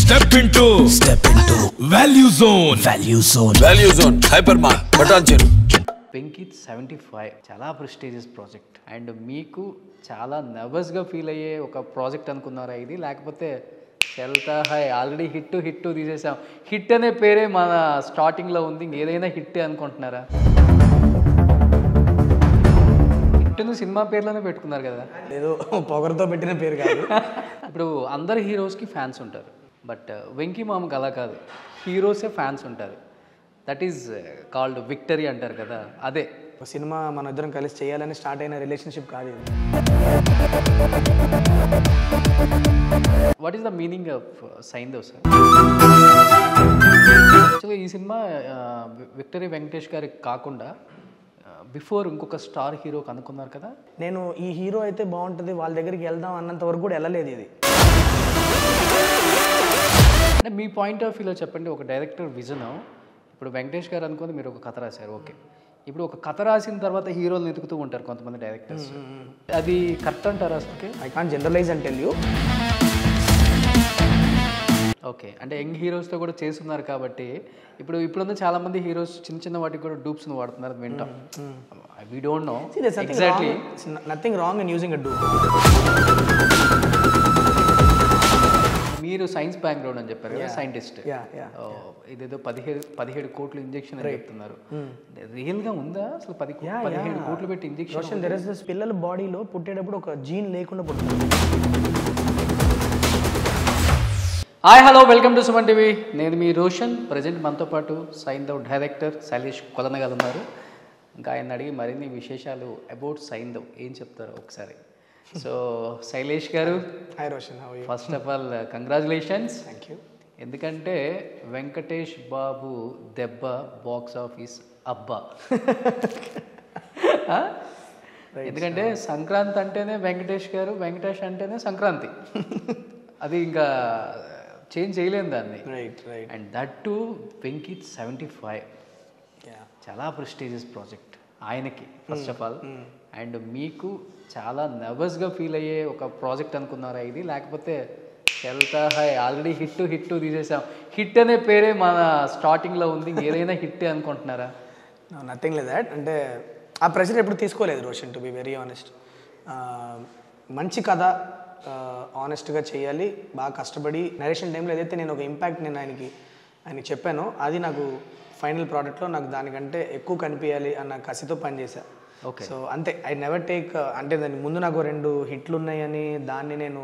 Step into Value Zone. Value Zone. Hypermart. Bhatancheru. Pinkit 75 చాలా prestigious project and మీకు చాలా నర్వస్గా feel అయ్యే ఒక ప్రాజెక్ట్ అనుకున్నారా ఇది, లేకపోతే చల్తా హై ఆల్రెడీ హిట్ తీసేసాం, హిట్ అనే పేరే మన స్టార్టింగ్లో ఉంది, ఏదైనా హిట్ అనుకుంటున్నారా? హిట్ను సినిమా పేర్లోనే పెట్టుకున్నారు కదా, ఏదో పొగరుతో పెట్టిన పేరు కాదు. ఇప్పుడు అందరు హీరోస్కి ఫ్యాన్స్ ఉంటారు, బట్ వెంకీ మామకు అలా కాదు, హీరోసే ఫ్యాన్స్ ఉంటారు. దట్ ఈజ్ కాల్డ్ విక్టరీ అంటారు కదా, అదే ఒక సినిమా మన ఇద్దరం కలిసి చేయాలని స్టార్ట్ అయిన రిలేషన్షిప్ కాదు ఇది. What is the meaning of Saindhav sir? యాక్చువల్గా ఈ సినిమా విక్టరీ వెంకటేష్ గారికి కాకుండా బిఫోర్ ఇంకొక స్టార్ హీరోకి అనుకున్నారు కదా. నేను ఈ హీరో అయితే బాగుంటుంది వాళ్ళ దగ్గరికి వెళ్దాం అన్నంత వరకు కూడా వెళ్ళలేదు ఇది. అంటే మీ పాయింట్ ఆఫ్ వ్యూలో చెప్పండి, ఒక డైరెక్టర్ విజన్. ఇప్పుడు వెంకటేష్ గారు అనుకుంది మీరు ఒక కథ రాశారు, ఓకే. ఇప్పుడు ఒక కథ రాసిన తర్వాత హీరోలు వెతుకుతూ ఉంటారు కొంతమంది డైరెక్టర్స్, అది కరెక్ట్ అంటారు అసలుకి? I can't generalise and tell you. Okay, అంటే యంగ్ హీరోస్తో కూడా చేస్తున్నారు కాబట్టి ఇప్పుడున్న చాలా మంది హీరోస్ చిన్న వాటికి కూడా డూప్స్ని వాడుతున్నారు, వింటాం. We don't know exactly. Nothing wrong in using a dupe. మీరు సైన్స్ బ్యాక్గ్రౌండ్ అని చెప్పారు కదా, సైంటిస్ట్. ఇదేదో 17 కోట్లు ఇంజెక్షన్ అని చెప్తున్నారు, రియల్గా ఉందా అసలు? 17 కోట్లు పెట్టి ఇంజెక్షన్? దెర్ ఇస్ దిస్ పిల్లల బాడీలో పుట్టేటప్పుడు ఒక జీన్ లేకుండా పుట్టింది. Hi hello, welcome to Suman TV. నేను మీ రోషన్. ప్రజెంట్ మనతో పాటు సైంధవ్ డైరెక్టర్ శైలేష్ కొలనగల్ ఉన్నారు. ఇంకా ఆయన అడిగి మరిన్ని విశేషాలు అబౌట్ సైంధవ్ ఏం చెప్తారు ఒకసారి. సో శైలేష్ గారు, hi Roshan, how are you? First of all congratulations. Thank you. ఎందుకంటే వెంకటేష్ బాబు దెబ్బ బాక్స్ ఆఫీస్ అబ్బా. ఎందుకంటే సంక్రాంతి అంటేనే వెంకటేష్ గారు, వెంకటేష్ అంటేనే సంక్రాంతి, అది ఇంకా చేంజ్ చేయలేము దాన్ని. అండ్ దట్ టు పిన్కిట్ 75 చాలా ప్రెస్టీజియస్ ప్రాజెక్ట్ ఆయనకి ఫస్ట్ ఆఫ్ ఆల్. అండ్ మీకు చాలా నర్వస్గా ఫీల్ అయ్యే ఒక ప్రాజెక్ట్ అనుకున్నారా ఇది, లేకపోతే చల్తా హై ఆల్రెడీ హిట్ తీసేసాం, హిట్ అనే పేరే మన స్టార్టింగ్లో ఉంది, ఏదైనా హిట్ అనుకుంటున్నారా? Nothing like that. అంటే ఆ ప్రెషర్ ఎప్పుడు తీసుకోలేదు Roshan, to be very honest. మంచి కథ ఆనెస్ట్గా చేయాలి, బాగా కష్టపడి నరేషన్ టైంలో ఏదైతే నేను ఒక ఇంపాక్ట్ నేను ఆయనకి చెప్పానో అది నాకు ఫైనల్ ప్రోడక్ట్లో నాకు దానికంటే ఎక్కువ కనిపించాలి అన్న కసితో పనిచేశా. ఓకే. సో అంతే, ఐ నెవర్ టేక్, అంటే దాని ముందు నాకు 2 హిట్లు ఉన్నాయని దాన్ని నేను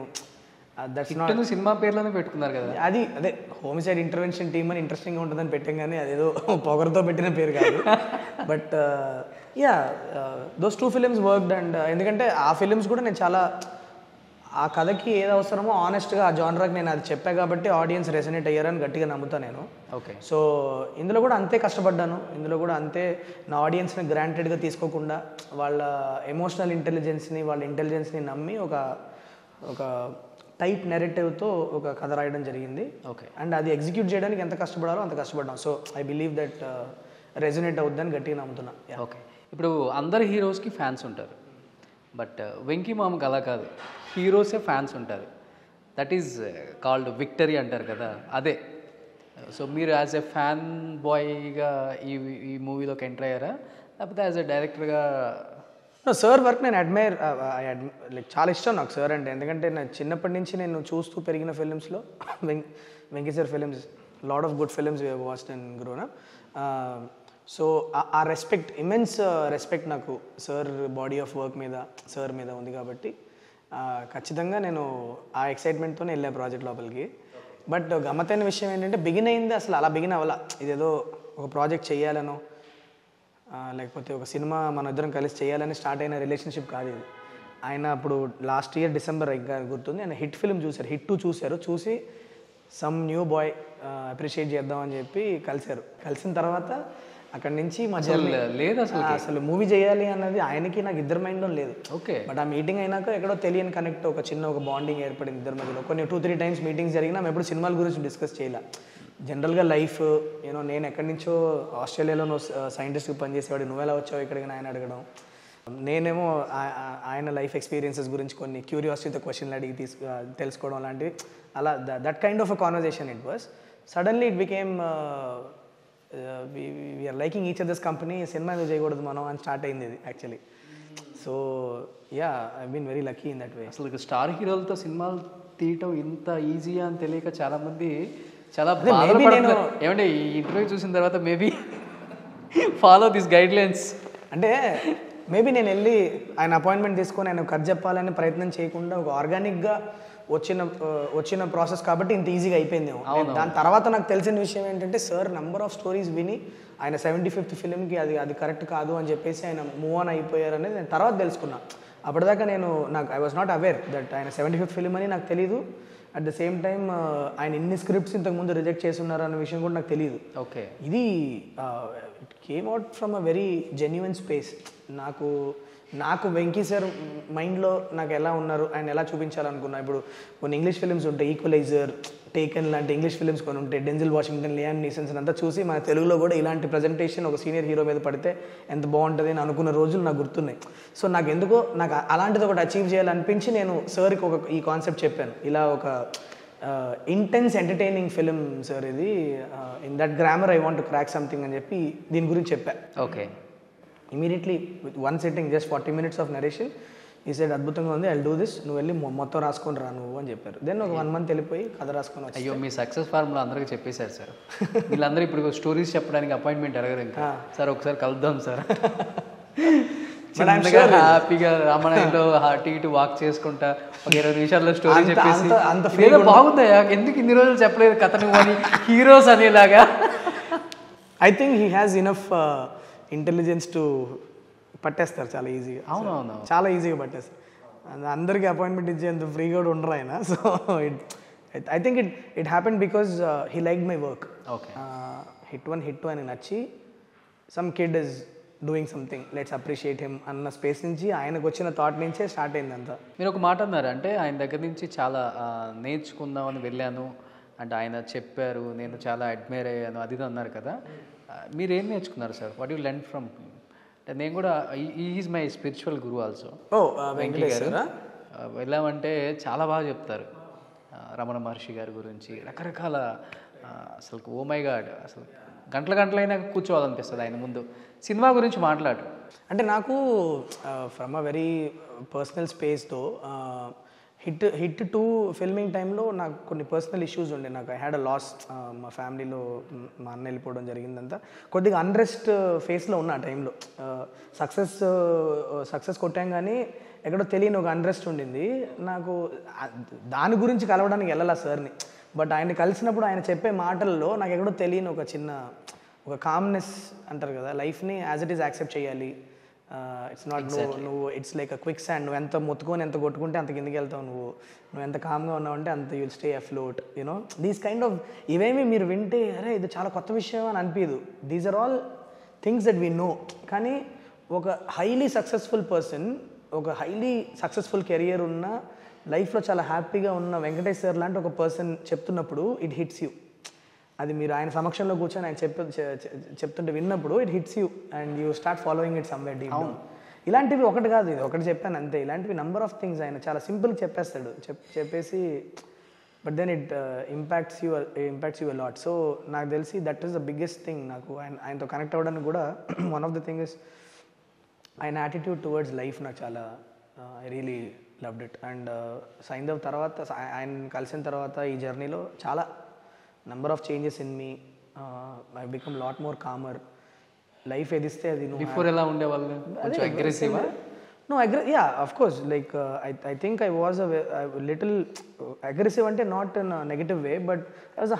సినిమా పేర్లోనే పెట్టుకున్నారు కదా, అదే హోమిసైడ్ ఇంటర్వెన్షన్ టీమ్ అని ఇంట్రెస్టింగ్గా ఉంటుందని పెట్టాం, కానీ అదేదో పొగరుతో పెట్టిన పేరు కాదు. But those 2 films worked. And ఎందుకంటే ఆ ఫిలిమ్స్ కూడా నేను చాలా ఆ కథకి ఏది అవసరమో ఆనెస్ట్గా ఆ జానరాకి నేను అది చెప్పా కాబట్టి ఆడియన్స్ రెసనేట్ అయ్యారని గట్టిగా నమ్ముతాను నేను. ఓకే. సో ఇందులో కూడా అంతే కష్టపడ్డాను, ఇందులో కూడా అంతే నా ఆడియన్స్ని గ్రాంటెడ్గా తీసుకోకుండా వాళ్ళ ఎమోషనల్ ఇంటెలిజెన్స్ని, వాళ్ళ ఇంటెలిజెన్స్ని నమ్మి ఒక టైప్ నెరేటివ్తో ఒక కథ రాయడం జరిగింది. ఓకే. అండ్ అది ఎగ్జిక్యూట్ చేయడానికి ఎంత కష్టపడాలో అంత కష్టపడ్డాం. So I believe that resonate అవుద్దని గట్టిగా నమ్ముతున్నా. ఓకే. ఇప్పుడు అందరు హీరోస్కి ఫ్యాన్స్ ఉంటారు, బట్ వెంకీ మామకు అలా కాదు, హీరోసే ఫ్యాన్స్ ఉంటారు. దట్ ఈజ్ కాల్డ్ విక్టరీ అంటారు కదా, అదే. సో మీరు యాజ్ ఎ ఫ్యాన్ బాయ్గా ఈ మూవీలోకి ఎంటర్ అయ్యారా, లేకపోతే యాజ్ ఎ డైరెక్టర్గా? సార్ వర్క్ నేను అడ్మైర్, లైక్ చాలా ఇష్టం నాకు సార్ అంటే. ఎందుకంటే నేను చిన్నప్పటి నుంచి నేను చూస్తూ పెరిగిన ఫిలిమ్స్లో Venky sir films, lot of good films we have watched and grown up. So ఆ రెస్పెక్ట్, ఇమెన్స్ రెస్పెక్ట్ నాకు సార్ బాడీ ఆఫ్ వర్క్ మీద, సార్ మీద ఉంది కాబట్టి ఖచ్చితంగా నేను ఆ ఎక్సైట్మెంట్తోనే వెళ్ళాను ప్రాజెక్ట్ లోపలికి. బట్ గమ్మతైన విషయం ఏంటంటే బిగిన్ అయింది అసలు అలా బిగిన్ అవ్వాల, ఇదేదో ఒక ప్రాజెక్ట్ చేయాలనో లేకపోతే ఒక సినిమా మన ఇద్దరం కలిసి చేయాలని స్టార్ట్ అయిన రిలేషన్షిప్ కాదు ఇది. ఆయన అప్పుడు లాస్ట్ ఇయర్ డిసెంబర్ ఇంకా గుర్తుంది, ఆయన హిట్ ఫిల్మ్ చూశారు, హిట్ 2 చూశారు. చూసి సమ్ న్యూ బాయ్ అప్రిషియేట్ చేద్దామని చెప్పి కలిసిన తర్వాత అక్కడి నుంచి మధ్య లేదు అసలు మూవీ చేయాలి అన్నది ఆయనకి నాకు ఇద్దరు మైండ్లో లేదు. ఓకే. బట్ ఆ మీటింగ్ అయినాక ఎక్కడో తెలియని కనెక్ట్, ఒక బాండింగ్ ఏర్పడింది ఇద్దరి మధ్యలో. కొన్ని 2-3 టైమ్స్ మీటింగ్స్ జరిగినా మేము ఎప్పుడు సినిమాల గురించి డిస్కస్ చేయలే. జనరల్గా లైఫ్ నేను ఎక్కడి నుంచో ఆస్ట్రేలియాలో సైంటిస్ట్కి పనిచేసేవాడు, నువ్వెలా వచ్చావు ఇక్కడికి ఆయన అడగడం, నేనేమో ఆయన లైఫ్ ఎక్స్పీరియన్సెస్ గురించి కొన్ని క్యూరియాసిటీతో క్వశ్చన్లు అడిగి తెలుసుకోవడం లాంటివి, అలా that kind of a conversation it was. Suddenly it became we are liking each others company, సినిమా ఎందుకు చేయకూడదు మనం అని స్టార్ట్ అయింది ఇది actually. So yeah, I been very lucky in that way. అసలు స్టార్ హీరోలతో సినిమాలు తీయటం ఇంత ఈజీగా అని తెలియక చాలామంది చాలా బాధపడుతున్నారు. ఏమంటే ఈ ఇంటర్వ్యూ చూసిన తర్వాత maybe follow this guide lines. అంటే మేబీ నేను వెళ్ళి ఆయన అపాయింట్మెంట్ తీసుకొని ఆయన కథ చెప్పాలని ప్రయత్నం చేయకుండా ఒక ఆర్గానిక్గా వచ్చిన ప్రాసెస్ కాబట్టి ఇంత ఈజీగా అయిపోయింది. దాని తర్వాత నాకు తెలిసిన విషయం ఏంటంటే, సార్ నెంబర్ ఆఫ్ స్టోరీస్ విని ఆయన 75th ఫిలింకి అది కరెక్ట్ కాదు అని చెప్పేసి ఆయన మూవ్ ఆన్ అయిపోయారు అనేది నేను తర్వాత తెలుసుకున్నా. అప్పటిదాకా I was not aware that ఆయన 75th ఫిలిం అని నాకు తెలీదు. అట్ ద సేమ్ టైమ్ ఆయన ఇన్ని స్క్రిప్ట్స్ ఇంతకుముందు రిజెక్ట్ చేసి ఉన్నారు అన్న విషయం కూడా నాకు తెలియదు. ఓకే, ఇది it came out from a very genuine space. నాకు వెంకీ సార్ మైండ్లో నాకు ఎలా ఉన్నారు, ఆయన ఎలా చూపించాలనుకున్నా. ఇప్పుడు కొన్ని ఇంగ్లీష్ ఫిలిమ్స్ ఉంటాయి, ఈక్వలైజర్, టేకన్ లాంటి ఇంగ్లీష్ ఫిలిమ్స్ కొన్ని ఉంటాయి, డెంజిల్ వాషింగ్టన్, లియామ్ నీసన్స్ అంతా చూసి మన తెలుగులో కూడా ఇలాంటి ప్రజెంటేషన్ ఒక సీనియర్ హీరో మీద పడితే ఎంత బాగుంటుంది అని అనుకున్న రోజులు నాకు గుర్తున్నాయి. సో నాకు అలాంటిది ఒకటి అచీవ్ చేయాలనిపించి నేను సార్కి ఈ కాన్సెప్ట్ చెప్పాను. ఇలా ఒక ఇంటెన్స్ ఎంటర్టైనింగ్ ఫిలిం సార్ ఇది, in that grammar I want to crack something అని చెప్పి దీని గురించి చెప్పాను. Okay, immediately with one sitting just 40 minutes of narration ఈ సైడ్ అద్భుతంగా ఉంది, ఐల్ డూ దిస్, నువ్వు వెళ్ళి మొత్తం రాసుకొని రా నువ్వు అని చెప్పారు. దెన్ ఒక 1 month వెళ్ళిపోయి కథ రాసుకొని వచ్చి. అయ్యో, మీ సక్సెస్ ఫార్ములా అందరికీ చెప్పేశారు సార్. వీళ్ళందరూ ఇప్పుడు స్టోరీస్ చెప్పడానికి అపాయింట్మెంట్ అడగరు ఇంకా. సార్ ఒకసారి కలుద్దాం సార్. హ్యాపీగా రామాయణంలో అటు ఇటు వాక్ చేసుకుంటా ఒక 20 నిమిషాల్లో స్టోరీ చెప్పేసి ఏదో బాగుందయ్యా, ఎందుకు ఇన్ని రోజులు చెప్పలేదు కథ నువ్వు అని హీరోస్ అనేలాగా. I think he has enough intelligence to పట్టేస్తారు చాలా ఈజీగా. అవునవును, చాలా ఈజీగా పట్టేస్తారు. అందరికీ అపాయింట్మెంట్ ఇచ్చేంత ఫ్రీగా కూడా ఉండరు ఆయన. So I think it happen because he like my work. Okay, hit 1 అని నచ్చి some kid is doing something, let's appreciate him అన్న స్పేస్ నుంచి ఆయనకు వచ్చిన థాట్ నుంచే స్టార్ట్ అయింది అంతా. మీరు ఒక మాట అన్నారు, అంటే ఆయన దగ్గర నుంచి చాలా నేర్చుకుందామని వెళ్ళాను అంటే ఆయన చెప్పారు, నేను చాలా అడ్మైర్ అయ్యాను అది అన్నారు కదా. మీరు ఏం నేర్చుకున్నారు sir? What you learn from? అంటే నేను కూడా is my spiritual Guru also. Venky గారు వెళ్ళామంటే చాలా బాగా చెప్తారు రమణ మహర్షి గారి గురించి, రకరకాల అసలు ఓ మై గాడ్, అసలు గంటలైనా కూర్చోవాలనిపిస్తుంది ఆయన ముందు. సినిమా గురించి మాట్లాడు అంటే నాకు ఫ్రమ్ అ వెరీ పర్సనల్ స్పేస్తో హిట్ 2 ఫిల్మింగ్ టైంలో నాకు కొన్ని పర్సనల్ ఇష్యూస్ ఉండే. నాకు ఐ హ్యాడ్ అ లాస్, మా ఫ్యామిలీలో మా అన్న వెళ్ళిపోవడం జరిగిందంతా. కొద్దిగా అన్రెస్ట్ ఫేస్లో ఉన్న ఆ టైంలో. సక్సెస్ కొట్టాం కానీ ఎక్కడో తెలియని ఒక అన్రెస్ట్ ఉండింది నాకు. దాని గురించి కలవడానికి వెళ్ళాల సార్ని, బట్ ఆయన కలిసినప్పుడు ఆయన చెప్పే మాటల్లో నాకు ఎక్కడో తెలియని ఒక కామ్నెస్ అంటారు కదా, లైఫ్ని యాజ్ ఇట్ ఈస్ యాక్సెప్ట్ చేయాలి. ఇట్స్ నాట్ నువ్వు it's like a quick sand, నువ్వు ఎంత మొత్తుకొని ఎంత కొట్టుకుంటే అంత కిందకి వెళ్తావు, నువ్వు ఎంత కామ్గా ఉన్నావంటే అంత you'll stay అఫ్లోట్, you know these kind of. ఇవేమి మీరు వింటే అరే ఇది చాలా కొత్త విషయం అని అనిపించదు. These are all things that we know. కానీ ఒక హైలీ సక్సెస్ఫుల్ పర్సన్, ఒక హైలీ సక్సెస్ఫుల్ కెరియర్ ఉన్న, లైఫ్లో చాలా హ్యాపీగా ఉన్న వెంకటేష్ సార్ లాంటి ఒక పర్సన్ చెప్తున్నప్పుడు ఇట్ హిట్స్ యూ. అది మీరు ఆయన సమక్షంలో కూర్చొని ఆయన చెప్తుంటే విన్నప్పుడు it hits you and you start following it somewhere deep down. ఇలాంటివి ఒకటి కాదు, ఇది ఒకటి చెప్పాను అంతే. ఇలాంటివి నెంబర్ ఆఫ్ థింగ్స్ ఆయన చాలా చెప్పేస్తాడు, చెప్పేసి but then it impacts you a lot. So నాకు తెలిసి that is the biggest thing. నాకు ఆయనతో కనెక్ట్ అవ్వడానికి కూడా one of the thing is ఆయన యాటిట్యూడ్ టువర్డ్స్ లైఫ్. నాకు చాలా I really loved it. And Saindhav తర్వాత, ఆయన కలిసిన తర్వాత ఈ జర్నీలో చాలా number of changes in me. I become lot more calmer. Life ఎదిస్తే అది బిఫోర్ ఎలా ఉండేవాళ్ళు? కొంచెం aggressive? No ya of course, like I think I was little aggressive, అంటే not in negative way, but I was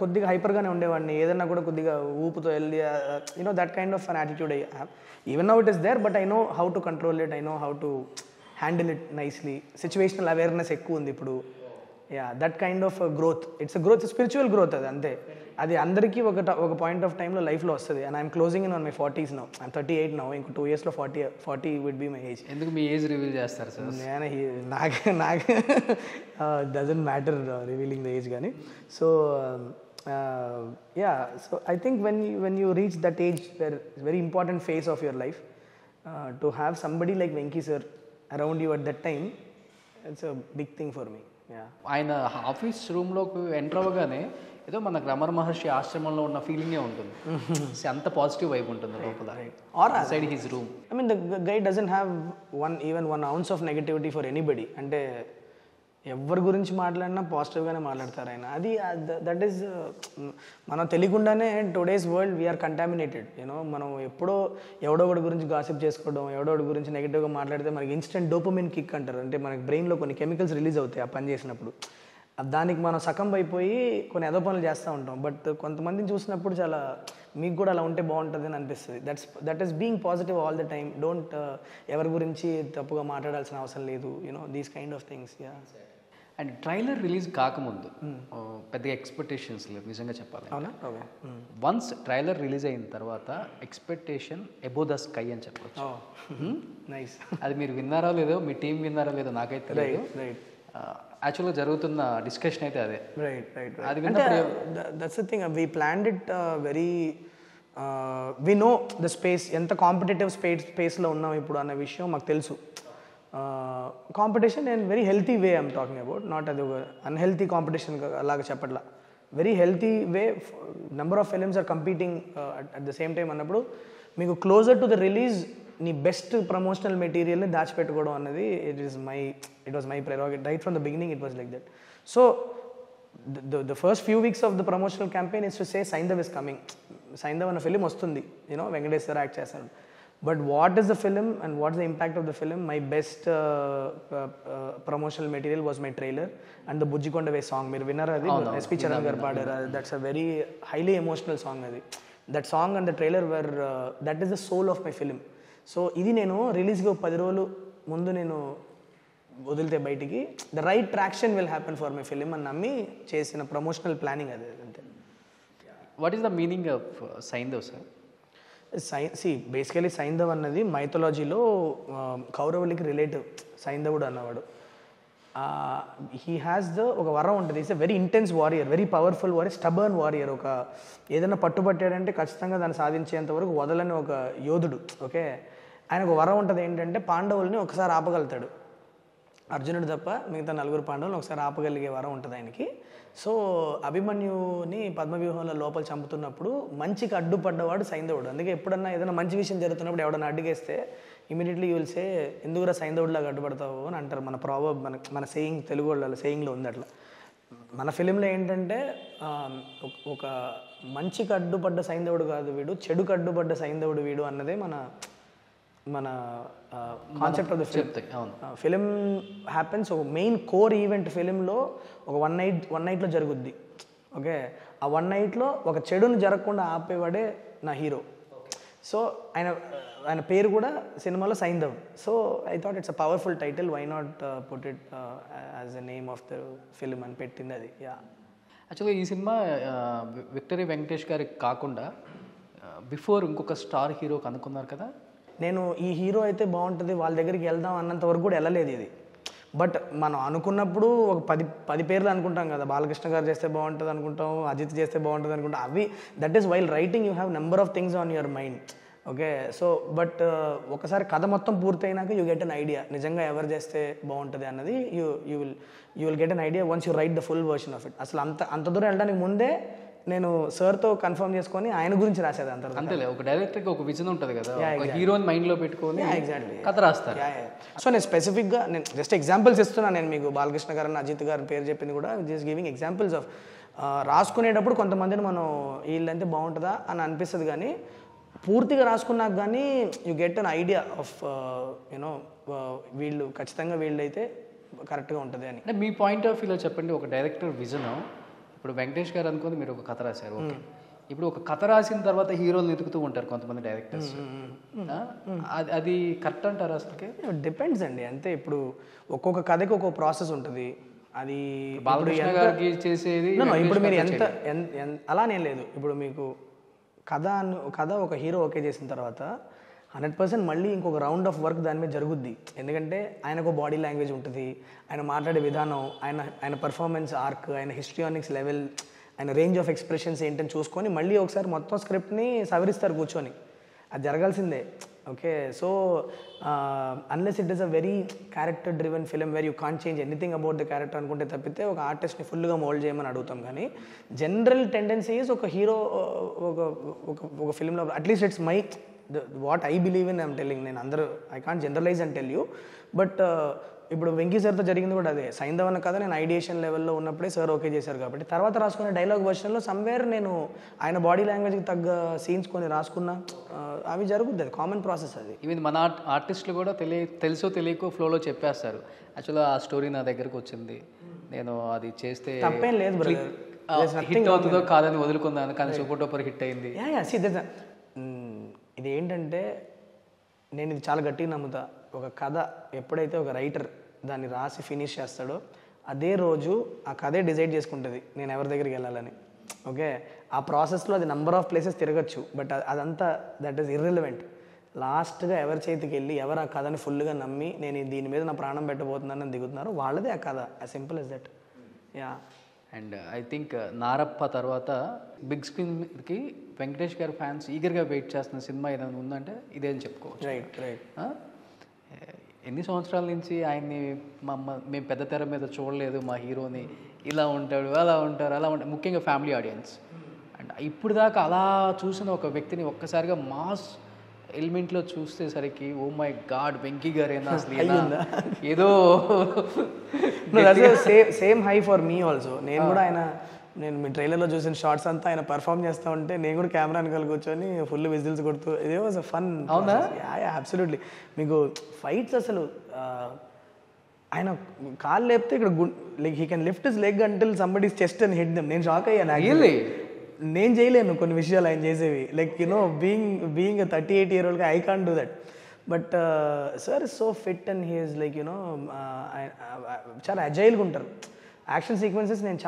కొద్దిగా హైపర్గానే ఉండేవాడిని. ఏదన్నా కూడా కొద్దిగా ఊపుతో వెళ్ళి you know that kind of an attitude I have. Even now it is there, but I know how to control it, I know how to handle it nicely. Situational awareness ఎక్కువ ఉంది ఇప్పుడు. Ya, that kind of growth, it's a growth, spiritual growth అది అంతే. అది అందరికీ ఒక point of టైంలో లైఫ్లో వస్తుంది. And I'm closing in on my 40s now. I'm 38 now. ఇంకో 2 yearsలో 40 వుడ్ బి మై ఏజ్. ఎందుకు మీ ఏజ్ రివీల్ చేస్తారు సార్? నాకు doesn't matter revealing the age కానీ. So ya, so I think when you reach that age, very important phase of your life, to have somebody like Venky sir around you at that time, it's a big thing for me. ఆయన office రూమ్లోకి enter అవ్వగానే ఏదో మన రమణ మహర్షి ఆశ్రమంలో ఉన్న ఫీలింగే ఉంటుంది. అంత పాజిటివ్ వైబ్ ఉంటుంది లోపల. Outside his room, I mean the guy doesn't have even 1 ounce of negativity for anybody. అంటే ఎవరి గురించి మాట్లాడినా పాజిటివ్గానే మాట్లాడతారు ఆయన. అది దట్ ఈస్ మనం తెలియకుండానే today's world we are contaminated. You know మనం ఎప్పుడో ఎవడో ఒకటి గురించి గాసిప్ చేసుకోవడం, ఎవడో ఒకటి గురించి నెగిటివ్గా మాట్లాడితే మనకి ఇన్స్టెంట్ డోపమిన్ కిక్ అంటారు. అంటే మనకి బ్రెయిన్లో కొన్ని కెమికల్స్ రిలీజ్ అవుతాయి ఆ పని చేసినప్పుడు. దానికి మనం సకంబ్ అయిపోయి కొన్ని ఏదో పనులు చేస్తూ ఉంటాం. బట్ కొంతమందిని చూసినప్పుడు చాలా మీకు కూడా అలా ఉంటే బాగుంటుంది అని అనిపిస్తుంది. That is being positive all the time. Don't ఎవరి గురించి తప్పుగా మాట్లాడాల్సిన అవసరం లేదు. You know these kind of things. And trailer release కాకముందు పెద్దగా ఎక్స్పెక్టేషన్స్ లేవు నిజంగా చెప్పాలి. అవునా? ఓకే. వన్స్ ట్రైలర్ రిలీజ్ అయిన తర్వాత ఎక్స్పెక్టేషన్ అబోవ్ ద స్కై అని చెప్పవచ్చు. నైస్. అది మీరు విన్నారో లేదో, మీ టీం విన్నారో లేదో నాకైతే తెలియదు. రైట్. యాక్చువల్గా జరుగుతున్న డిస్కషన్ అయితే అదే. రైట్. అది అంటే that's the thing, we planned it very, we know the space, ఎంత కాంపిటేటివ్ స్పేస్లో ఉన్నాం ఇప్పుడు అన్న విషయం మాకు తెలుసు. Competition in very healthy way I'm talking about, not అది ఒక అన్హెల్తీ కాంపిటీషన్ అలాగా చెప్పట్లా. Very healthy way. Number of films are competing at the same time అన్నప్పుడు మీకు క్లోజర్ టు ద రిలీజ్ నీ బెస్ట్ ప్రమోషనల్ మెటీరియల్ని దాచిపెట్టుకోవడం అన్నది it was my prerogative right from the beginning. It was like that. So the first few weeks of the promotional campaign is to say Saindhav is coming. Saindhav అన్న film వస్తుంది, you know Venkatesh sir act చేస్తాడు. But what is the film and what is the impact of the film? My best promotional material was my trailer and the Bujjikondave song. మీరు విన్నారా? అది SP Charan గారు పాడారు. That's a very highly emotional song. అది that song and the trailer were that is the soul of my film. So ఇది నేను రిలీజ్కి 10 రోజులు ముందు నేను వదిలితే బయటికి the right traction will happen for my film అని నమ్మి చేసిన ప్రమోషనల్ ప్లానింగ్ అది. అంతే. What is the meaning of Saindhav sir? Basically Saindhav అన్నది మైథాలజీలో కౌరవులకి రిలేటివ్. సైంధవుడు అన్నవాడు హీ హ్యాస్ ఒక వరం ఉంటుంది. Is a very intense warrior, very powerful warrior, stubborn warrior. ఒక ఏదైనా పట్టుబట్టాడంటే ఖచ్చితంగా దాన్ని సాధించేంత వరకు వదలని ఒక యోధుడు. ఓకే. ఆయనకు వరం ఉంటుంది ఏంటంటే పాండవుల్ని ఒకసారి ఆపగలుగుతాడు. అర్జునుడు తప్ప మిగతా 4 పాండవులను ఒకసారి ఆపగలిగే వరం ఉంటుంది ఆయనకి. సో అభిమన్యుని పద్మవ్యూహంలో లోపల చంపుతున్నప్పుడు మంచికి అడ్డుపడ్డవాడు సైంధవుడు. అందుకే ఎప్పుడన్నా ఏదైనా మంచి విషయం జరుగుతున్నప్పుడు ఎవడన్నా అడ్డుకేస్తే ఇమీడియట్లీ యూ విల్ సే ఎందుకురా సైంధవుడిలాగా అడ్డుపడతావు అని అంటారు. మన ప్రావర్బ్, మన సేయింగ్, తెలుగు వాళ్ళ సేయింగ్లో ఉంది అట్లా. మన ఫిలింలో ఏంటంటే ఒక మంచికి అడ్డుపడ్డ సైంధవుడు కాదు వీడు, చెడుకు అడ్డుపడ్డ సైంధవుడు వీడు అన్నదే మన concept of the film happens. ఒక మెయిన్ కోర్ ఈవెంట్ ఫిలింలో ఒక వన్ నైట్లో జరుగుద్ది. ఓకే. ఆ 1 నైట్లో ఒక చెడుని జరగకుండా ఆపేవాడే నా హీరో. సో ఆయన పేరు కూడా సినిమాలో Saindhav. So I thought it's a powerful title, why not put it as the name of the film అని పెట్టింది అది. యాక్చువల్గా ఈ సినిమా విక్టరీ వెంకటేష్ గారికి కాకుండా బిఫోర్ ఇంకొక స్టార్ హీరోకి అనుకున్నారు కదా. నేను ఈ హీరో అయితే బాగుంటుంది వాళ్ళ దగ్గరికి వెళ్దాం అన్నంత వరకు కూడా వెళ్ళలేదు ఇది. బట్ మనం అనుకున్నప్పుడు ఒక 10 పేర్లు అనుకుంటాం కదా. బాలకృష్ణ గారు చేస్తే బాగుంటుంది అనుకుంటాం, అజిత్ చేస్తే బాగుంటుంది అనుకుంటాం. అవి that is while writing you have number of things on your mind. Okay. So but ఒకసారి కథ మొత్తం పూర్తయినాక యూ గెట్ అన్ ఐడియా నిజంగా ఎవరు చేస్తే బాగుంటుంది అన్నది. You will get an idea once you right the full version of it. అసలు అంత దూరం వెళ్ళడానికి ముందే నేను సార్తో కన్ఫర్మ్ చేసుకొని ఆయన గురించి రాసేది అంత. అంతేలే, ఒక డైరెక్టర్కి ఒక విజన్ ఉంటుంది కదా, హీరోని మైండ్లో పెట్టుకొని ఎగ్జాక్ట్లీ కథ రాస్తారు. సో నేను స్పెసిఫిక్గా నేను జస్ట్ ఎగ్జాంపుల్స్ ఇస్తున్నాను. నేను మీకు బాలకృష్ణ గారు అజిత్ గారి పేరు చెప్పింది కూడా జస్ట్ గివింగ్ ఎగ్జాంపుల్స్ ఆఫ్. రాసుకునేటప్పుడు కొంతమందిని మనం వీళ్ళంటే బాగుంటుందా అని అనిపిస్తుంది, కానీ పూర్తిగా రాసుకున్నాక కానీ you get an idea of you know వీళ్ళు ఖచ్చితంగా వీళ్ళైతే కరెక్ట్గా ఉంటుంది అని. అంటే మీ పాయింట్ ఆఫ్ వ్యూలో చెప్పండి. ఒక డైరెక్టర్ విజన్, ఇప్పుడు వెంకటేష్ గారు అనుకుంది మీరు ఒక కథ రాశారు. ఓకే. ఇప్పుడు ఒక కథ రాసిన తర్వాత హీరోలు ఎదుగుతూ ఉంటారు కొంతమంది డైరెక్టర్స్. అది కరెక్ట్ అంటారు అసలుకి? డిపెండ్స్ అండి. అంతే. ఇప్పుడు ఒక్కొక్క కథకి ఒక్కొక్క ప్రాసెస్ ఉంటుంది. అది బాలకృష్ణ గారికి చేసేది ఇప్పుడు మీరు ఎంత అలానే లేదు. ఇప్పుడు మీకు కథ ఒక హీరో ఓకే చేసిన తర్వాత 100% మళ్ళీ ఇంకొక రౌండ్ ఆఫ్ వర్క్ దాని మీద జరుగుద్ది. ఎందుకంటే ఆయనకు బాడీ లాంగ్వేజ్ ఉంటుంది, ఆయన మాట్లాడే విధానం, ఆయన పర్ఫార్మెన్స్ ఆర్క్, ఆయన హిస్ట్రియానిక్స్ లెవెల్, ఆయన రేంజ్ ఆఫ్ ఎక్స్ప్రెషన్స్ ఏంటని చూసుకొని మళ్ళీ ఒకసారి మొత్తం స్క్రిప్ట్ని సవరిస్తారు కూర్చొని. అది జరగాల్సిందే. Okay so unless it is a very character driven film where you can't change anything about the character అనుకుంటే తప్పితే ఒక ఆర్టిస్ట్ని ఫుల్గా మోల్డ్ చేయమని అడుగుతాం. కానీ జనరల్ టెండెన్సీస్ ఒక హీరో ఒక ఫిలింలో at least it's my what I believe in I'm telling. నేను అందరూ I can't generalise and tell you. But ఇప్పుడు వెంకీ సార్తో జరిగింది కూడా అదే. సైంధవ్ అన్న కథ నేను ఐడియేషన్ లెవెల్లో ఉన్నప్పుడే సార్ ఓకే చేశారు కాబట్టి తర్వాత రాసుకున్న డైలాగ్ వర్షన్లో సమ్వేర్ నేను ఆయన బాడీ లాంగ్వేజ్కి తగ్గ సీన్స్ కొన్ని రాసుకున్నా. అవి జరుగుతుంది, అది కామన్ ప్రాసెస్. అది ఈవెన్ మన ఆర్టిస్టులు కూడా తెలుసో తెలియకో ఫ్లోలో చెప్పేస్తారు. యాక్చువల్గా ఆ స్టోరీ నా దగ్గరకు వచ్చింది, నేను అది చేస్తే తప్పేం లేదు బ్రదర్. హిట్ అవుతుందో కాదని వదులుకున్నాను, కానీ సూపర్ డూపర్ హిట్ అయింది. ఇది ఏంటంటే నేను ఇది చాలా గట్టిగా నమ్ముతా. ఒక కథ ఎప్పుడైతే ఒక రైటర్ దాన్ని రాసి ఫినిష్ చేస్తాడో అదే రోజు ఆ కథే డిసైడ్ చేసుకుంటుంది నేను ఎవరి దగ్గరికి వెళ్ళాలని. ఓకే, ఆ ప్రాసెస్లో అది నెంబర్ ఆఫ్ ప్లేసెస్ తిరగచ్చు, బట్ అదంతా దట్ ఈస్ ఇర్రెలవెంట్. లాస్ట్గా ఎవరి చేతికి వెళ్ళి ఎవరు ఆ కథని ఫుల్గా నమ్మి నేను దీని మీద నా ప్రాణం పెట్టబోతున్నానని దిగుతున్నారు వాళ్ళదే ఆ కథ. As simple as that. Yeah. And I think Narappa తర్వాత బిగ్ స్క్రీన్కి వెంకటేష్ గారి ఫ్యాన్స్ ఈగర్గా వెయిట్ చేస్తున్న సినిమా ఏదైనా ఉందంటే ఇదే అని చెప్పుకోవచ్చు. Right right. ఎన్ని సంవత్సరాల నుంచి ఆయన్ని మేము పెద్ద తెర మీద చూడలేదు, మా హీరోని ఇలా ఉంటాడు అలా ఉంటారు అలా ఉంటారు, ముఖ్యంగా ఫ్యామిలీ ఆడియన్స్. అండ్ ఇప్పుడు దాకా అలా చూసిన ఒక వ్యక్తిని ఒక్కసారిగా మాస్ ఎలిమెంట్లో చూసేసరికి ఓ మై గాడ్ వెంకీ గారేనా అసలు ఏదో same high for me also. నేను కూడా నేను మీ ట్రైలర్లో చూసిన షార్ట్స్ అంతా ఆయన పర్ఫామ్ చేస్తూ ఉంటే నేను కూడా కెమెరా వెనకాల కూర్చొని ఫుల్ విజిల్స్ కొడుతూ ఇదే వాజ్ అ ఫన్. అవునా? అబ్సల్యూట్లీ. మీకు ఫైట్స్ అసలు ఆయన కాళ్ళు లేపితే ఇక్కడ like he can lift his leg until somebody's chest and hit them. నేను షాక్ అయ్యాను. నేను చేయలేను కొన్ని విషయాలు ఆయన చేసేవి. Like you know being 38-year-old I can't do that. But sir is so fit and he is like you know చాలా అజైల్గా ఉంటారు. యాక్షన్ సీక్వెన్సెస్ నేను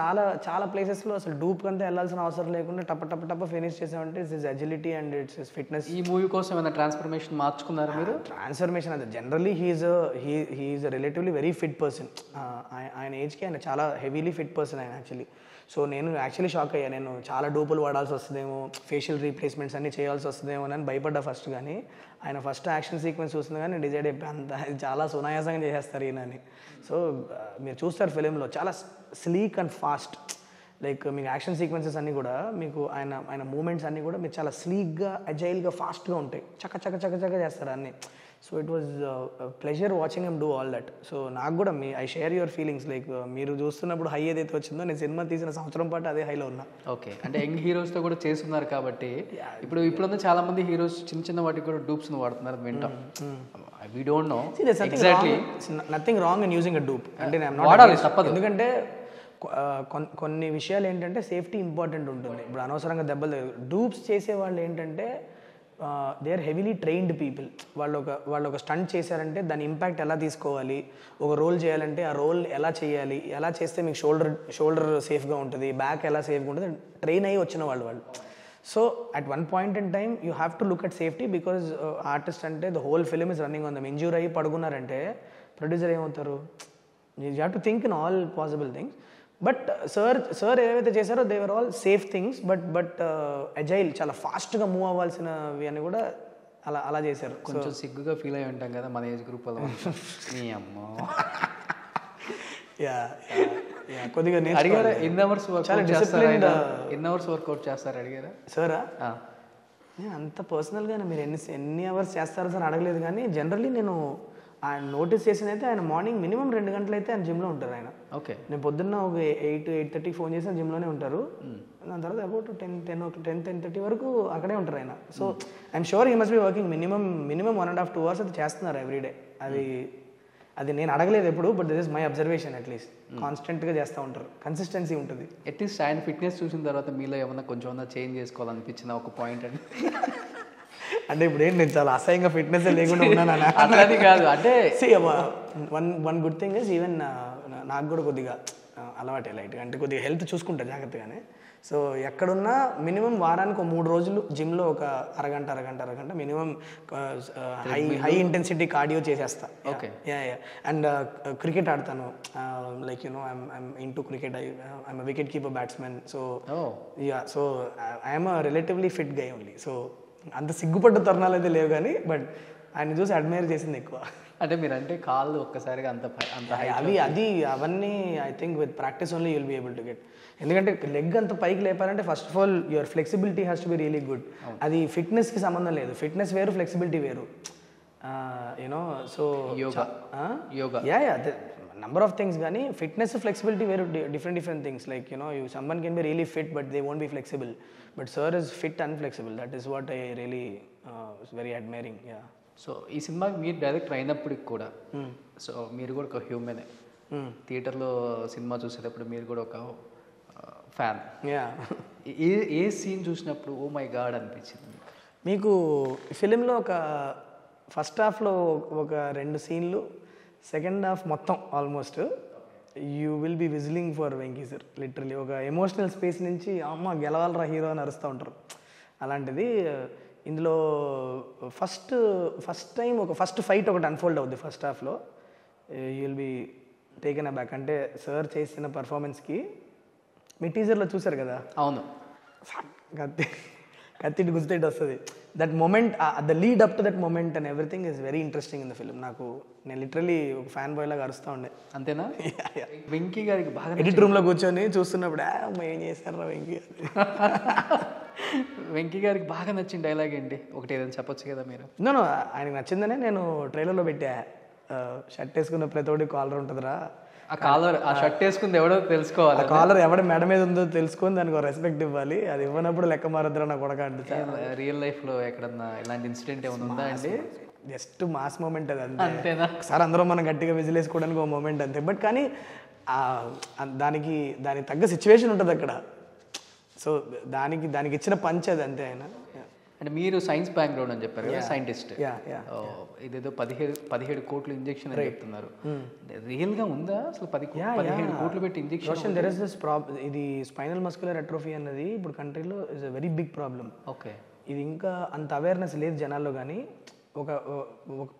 చాలా ప్లేసెస్లో అసలు డూప్ కంతా వెళ్ళాల్సిన అవసరం లేకుండా టప్ప ఫినిష్ చేసామంటే it's his agility and it's his fitness. ఈ మూవీ కోసం ఏమైనా ట్రాన్స్ఫర్మేషన్ మార్చుకున్నారు మీరు? ట్రాన్స్ఫర్మేషన్ అంటే జనరల్లీ హీఈస్ అ రిలేటివ్లీ వెరీ ఫిట్ పర్సన్. ఆయన ఏజ్కి ఆయన చాలా హెవీలీ ఫిట్ పర్సన్ ఆయన యాక్చువల్లీ. సో నేను యాక్చువల్లీ షాక్ అయ్యా. నేను చాలా డూపులు వాడాల్సి వస్తుందేమో, ఫేషియల్ రీప్లేస్మెంట్స్ అన్నీ చేయాల్సి వస్తుందేమో అని భయపడ్డా ఫస్ట్. కానీ ఆయన ఫస్ట్ యాక్షన్ సీక్వెన్స్ చూస్తుంది కానీ నేను డిసైడ్ అయిపోయి అంత చాలా సునాయాసంగా చేసేస్తారు ఈయనని. సో మీరు చూస్తారు ఫిలింలో చాలా స్లీక్ అండ్ ఫాస్ట్. లైక్ మీకు యాక్షన్ సీక్వెన్సెస్ అన్నీ కూడా మీకు ఆయన మూమెంట్స్ అన్నీ కూడా మీరు చాలా స్లీక్గా అజైల్గా ఫాస్ట్గా ఉంటాయి. చక్క చేస్తారు అన్నీ. So it was pleasure watching him do all that. So నాకు కూడా I share your feelings. Like మీరు చూస్తున్నప్పుడు హై ఏదైతే వచ్చిందో నేను సినిమా తీసిన సంవత్సరం పాటు అదే హైలో ఉన్నా. ఓకే, అంటే యంగ్ హీరోస్తో కూడా చేస్తున్నారు కాబట్టి ఇప్పుడున్న చాలా మంది హీరోస్ చిన్న వాటికి కూడా డూప్స్ని వాడుతున్నారు వింటాం. We don't know exactly. Nothing wrong in using a dupe. అంటే వాడాలి తప్పదు. ఎందుకంటే కొన్ని విషయాలు ఏంటంటే సేఫ్టీ ఇంపార్టెంట్ ఉంటుంది. ఇప్పుడు అనవసరంగా దెబ్బలు డూప్స్ చేసే వాళ్ళు ఏంటంటే they are heavily trained people. వాళ్ళు ఒక స్టంట్ చేశారంటే దాని ఇంపాక్ట్ ఎలా తీసుకోవాలి, ఒక రోల్ చేయాలంటే ఆ రోల్ ఎలా చేయాలి, ఎలా చేస్తే మీకు షోల్డర్ సేఫ్గా ఉంటుంది, బ్యాక్ ఎలా సేఫ్గా ఉంటుంది, ట్రైన్ అయ్యి వచ్చిన వాళ్ళు. So at one point in time you have to look at safety. Because artist అంటే the whole film is running on them. Injure అయ్యి పడుకున్నారంటే ప్రొడ్యూసర్ ఏమవుతారు? You have to think in all possible things. But sir ఏవైతే చేశారో they were all safe things. But agile చాలా ఫాస్ట్గా move అవ్వాల్సినవి అని కూడా అలా చేశారు. కొంచెం సిగ్గుగా ఫీల్ అయి ఉంటాం కదా మన ఏజ్ గ్రూప్ వల్ల. మీ అమ్మ కొద్దిగా అడిగారా ఎన్ని అవర్స్ వర్కౌట్ చేస్తారు అడిగారా సారా? అంత పర్సనల్గా మీరు ఎన్ని అవర్స్ చేస్తారో సార్ అడగలేదు. కానీ జనరల్లీ నేను ఆయన నోటీస్ చేసిన అయితే ఆయన మార్నింగ్ మినిమం 2 గంటలు అయితే ఆయన జిమ్లో ఉంటారు ఆయన. ఓకే, నేను పొద్దున్న ఒక 8-8:30 ఫోన్ చేసి జిమ్లోనే ఉంటారు. దాని తర్వాత అబౌట్ 10-10:30 వరకు అక్కడే ఉంటారు ఆయన. So I'm sure he must be working minimum 1.5-2 hours అయితే చేస్తున్నారు ఎవ్రీడే. అది నేను అడగలేదు ఎప్పుడు, but this is my observation. At least కాన్స్టెంట్గా చేస్తూ ఉంటారు, కన్సిస్టెన్సీ ఉంటుంది. అట్లీస్ట్ ఆయన ఫిట్నెస్ చూసిన తర్వాత మీలో ఏమన్నా కొంచెం చేంజ్ చేసుకోవాలనిపించిన ఒక పాయింట్ అండి? అంటే ఇప్పుడు ఏంటి నేను చాలా అసహ్యంగా ఫిట్నెస్ లేకుండా ఉన్నాను అన్నది కాదు. అంటే one good thing is even నాకు కూడా కొద్దిగా అలవాటే లైట్గా, అంటే కొద్దిగా హెల్త్ చూసుకుంటా జాగ్రత్తగానే. సో ఎక్కడున్నా మినిమం వారానికి 3 రోజులు జిమ్లో ఒక అరగంట మినిమం హై ఇంటెన్సిటీ కార్డియో చేసేస్తా. ఓకే, అండ్ క్రికెట్ ఆడతాను. Like you know I'm into cricket. I'm wicket keeper batsmen. So I'm relatively fit guy only. So అంత సిగ్గుపడ్డ తరుణాలు అయితే లేవు కానీ, బట్ ఆయన చూసి అడ్మైర్ చేసింది ఎక్కువ. అంటే మీరంటే కాళ్ళు ఒక్కసారిగా అంత అవన్నీ I think with practice only you'll be able to get. ఎందుకంటే లెగ్ అంత పైకి లేపాలంటే first of all your flexibility has to be really good. అది ఫిట్నెస్కి సంబంధం లేదు, ఫిట్నెస్ వేరు ఫ్లెక్సిబిలిటీ వేరు. You know so yeah number of things కానీ ఫిట్నెస్ ఫ్లెక్సిబిలిటీ వేరు, different things. Like someone can be really fit but they won't be flexible, but sir is fit and flexible. That is what I really is very admiring. Yeah. So ఈ సినిమాకి మీరు director అయినప్పటికి కూడా so మీరు కూడా ఒక హ్యూమనే. థియేటర్లో cinema చూసేటప్పుడు మీరు కూడా ఒక ఫ్యాన్. ఏ సీన్ చూసినప్పుడు ఓ మై గాడ్ అనిపించింది మీకు? ఫిలింలో ఒక ఫస్ట్ హాఫ్లో ఒక 2 సీన్లు, సెకండ్ హాఫ్ మొత్తం almost you will be whistling for Venky sir. Literally ఒక ఎమోషనల్ స్పేస్ నుంచి అమ్మ గెలవాలరా హీరో అని అరుస్తూ ఉంటారు. అలాంటిది ఇందులో ఫస్ట్ టైం ఒక ఫస్ట్ ఫైట్ ఒకటి అన్ఫోల్డ్ అవుద్ది ఫస్ట్ హాఫ్లో. You will be taken a back. అంటే సార్ చేసిన పర్ఫార్మెన్స్కి మీ టీజర్లో చూసారు కదా? అవును, కత్తి గుర్తు వస్తుంది. That moment, the lead up to that moment and everything is very interesting in the film. నేను లిటరలీ ఒక ఫ్యాన్ బాయ్ లాగా అరుస్తూ ఉండే. అంతేనా? వెంకీ గారికి బాగా ఎడిట్ రూమ్లో కూర్చొని చూస్తున్నప్పుడు ఏం చేశారా వెంకీ గారు. వెంకీ గారికి బాగా నచ్చిన డైలాగ్ ఏంటి? ఒకటి ఏదైనా చెప్పొచ్చు కదా మీరు? నో ఆయనకు నచ్చిందనే నేను ట్రైలర్లో పెట్టా. షర్ట్ వేసుకున్న ప్రతోడి కాలర్ ఉంటుందిరా, ఆ కాలర్, ఆ షర్ట్ వేసుకుంది ఎవడో తెలుసుకోవాలి, ఆ కాలర్ ఎవడ మెడ మీద ఉందో తెలుసుకొని దానికి ఒక రెస్పెక్ట్ ఇవ్వాలి. అది ఇవ్వనప్పుడు లెక్క మారద్దురా నా కొడక అంటే. రియల్ లైఫ్లో ఎక్కడన్నా ఇలాంటి ఇన్సిడెంట్ ఏమైనా ఉందా అండి? జస్ట్ మాస్ మూమెంట్ అది అంతేనా? ఒకసారి అందరం మనం గట్టిగా విజిలేసుకోవడానికి ఒక మూమెంట్ అంతే. బట్ కానీ దానికి తగ్గ సిచ్యువేషన్ ఉంటుంది అక్కడ. సో దానికి ఇచ్చిన పంచ్ అది అంతే. ఆయన అంటే మీరు సైన్స్ బ్యాక్గ్రౌండ్ అని చెప్పారు కదా, సైంటిస్ట్. ఇదేదో 17 కోట్లు ఇంజెక్షన్ అని చెప్తున్నారు. రియల్గా ఉందా అసలు? 17 కోట్లు పెట్టి injection? There is this problem. ఇది స్పైనల్ మస్కులర్ అట్రోఫీ అన్నది ఇప్పుడు కంట్రీలో is a very big problem. Okay. ఇది ఇంకా అంత అవేర్నెస్ లేదు జనాల్లో. కానీ ఒక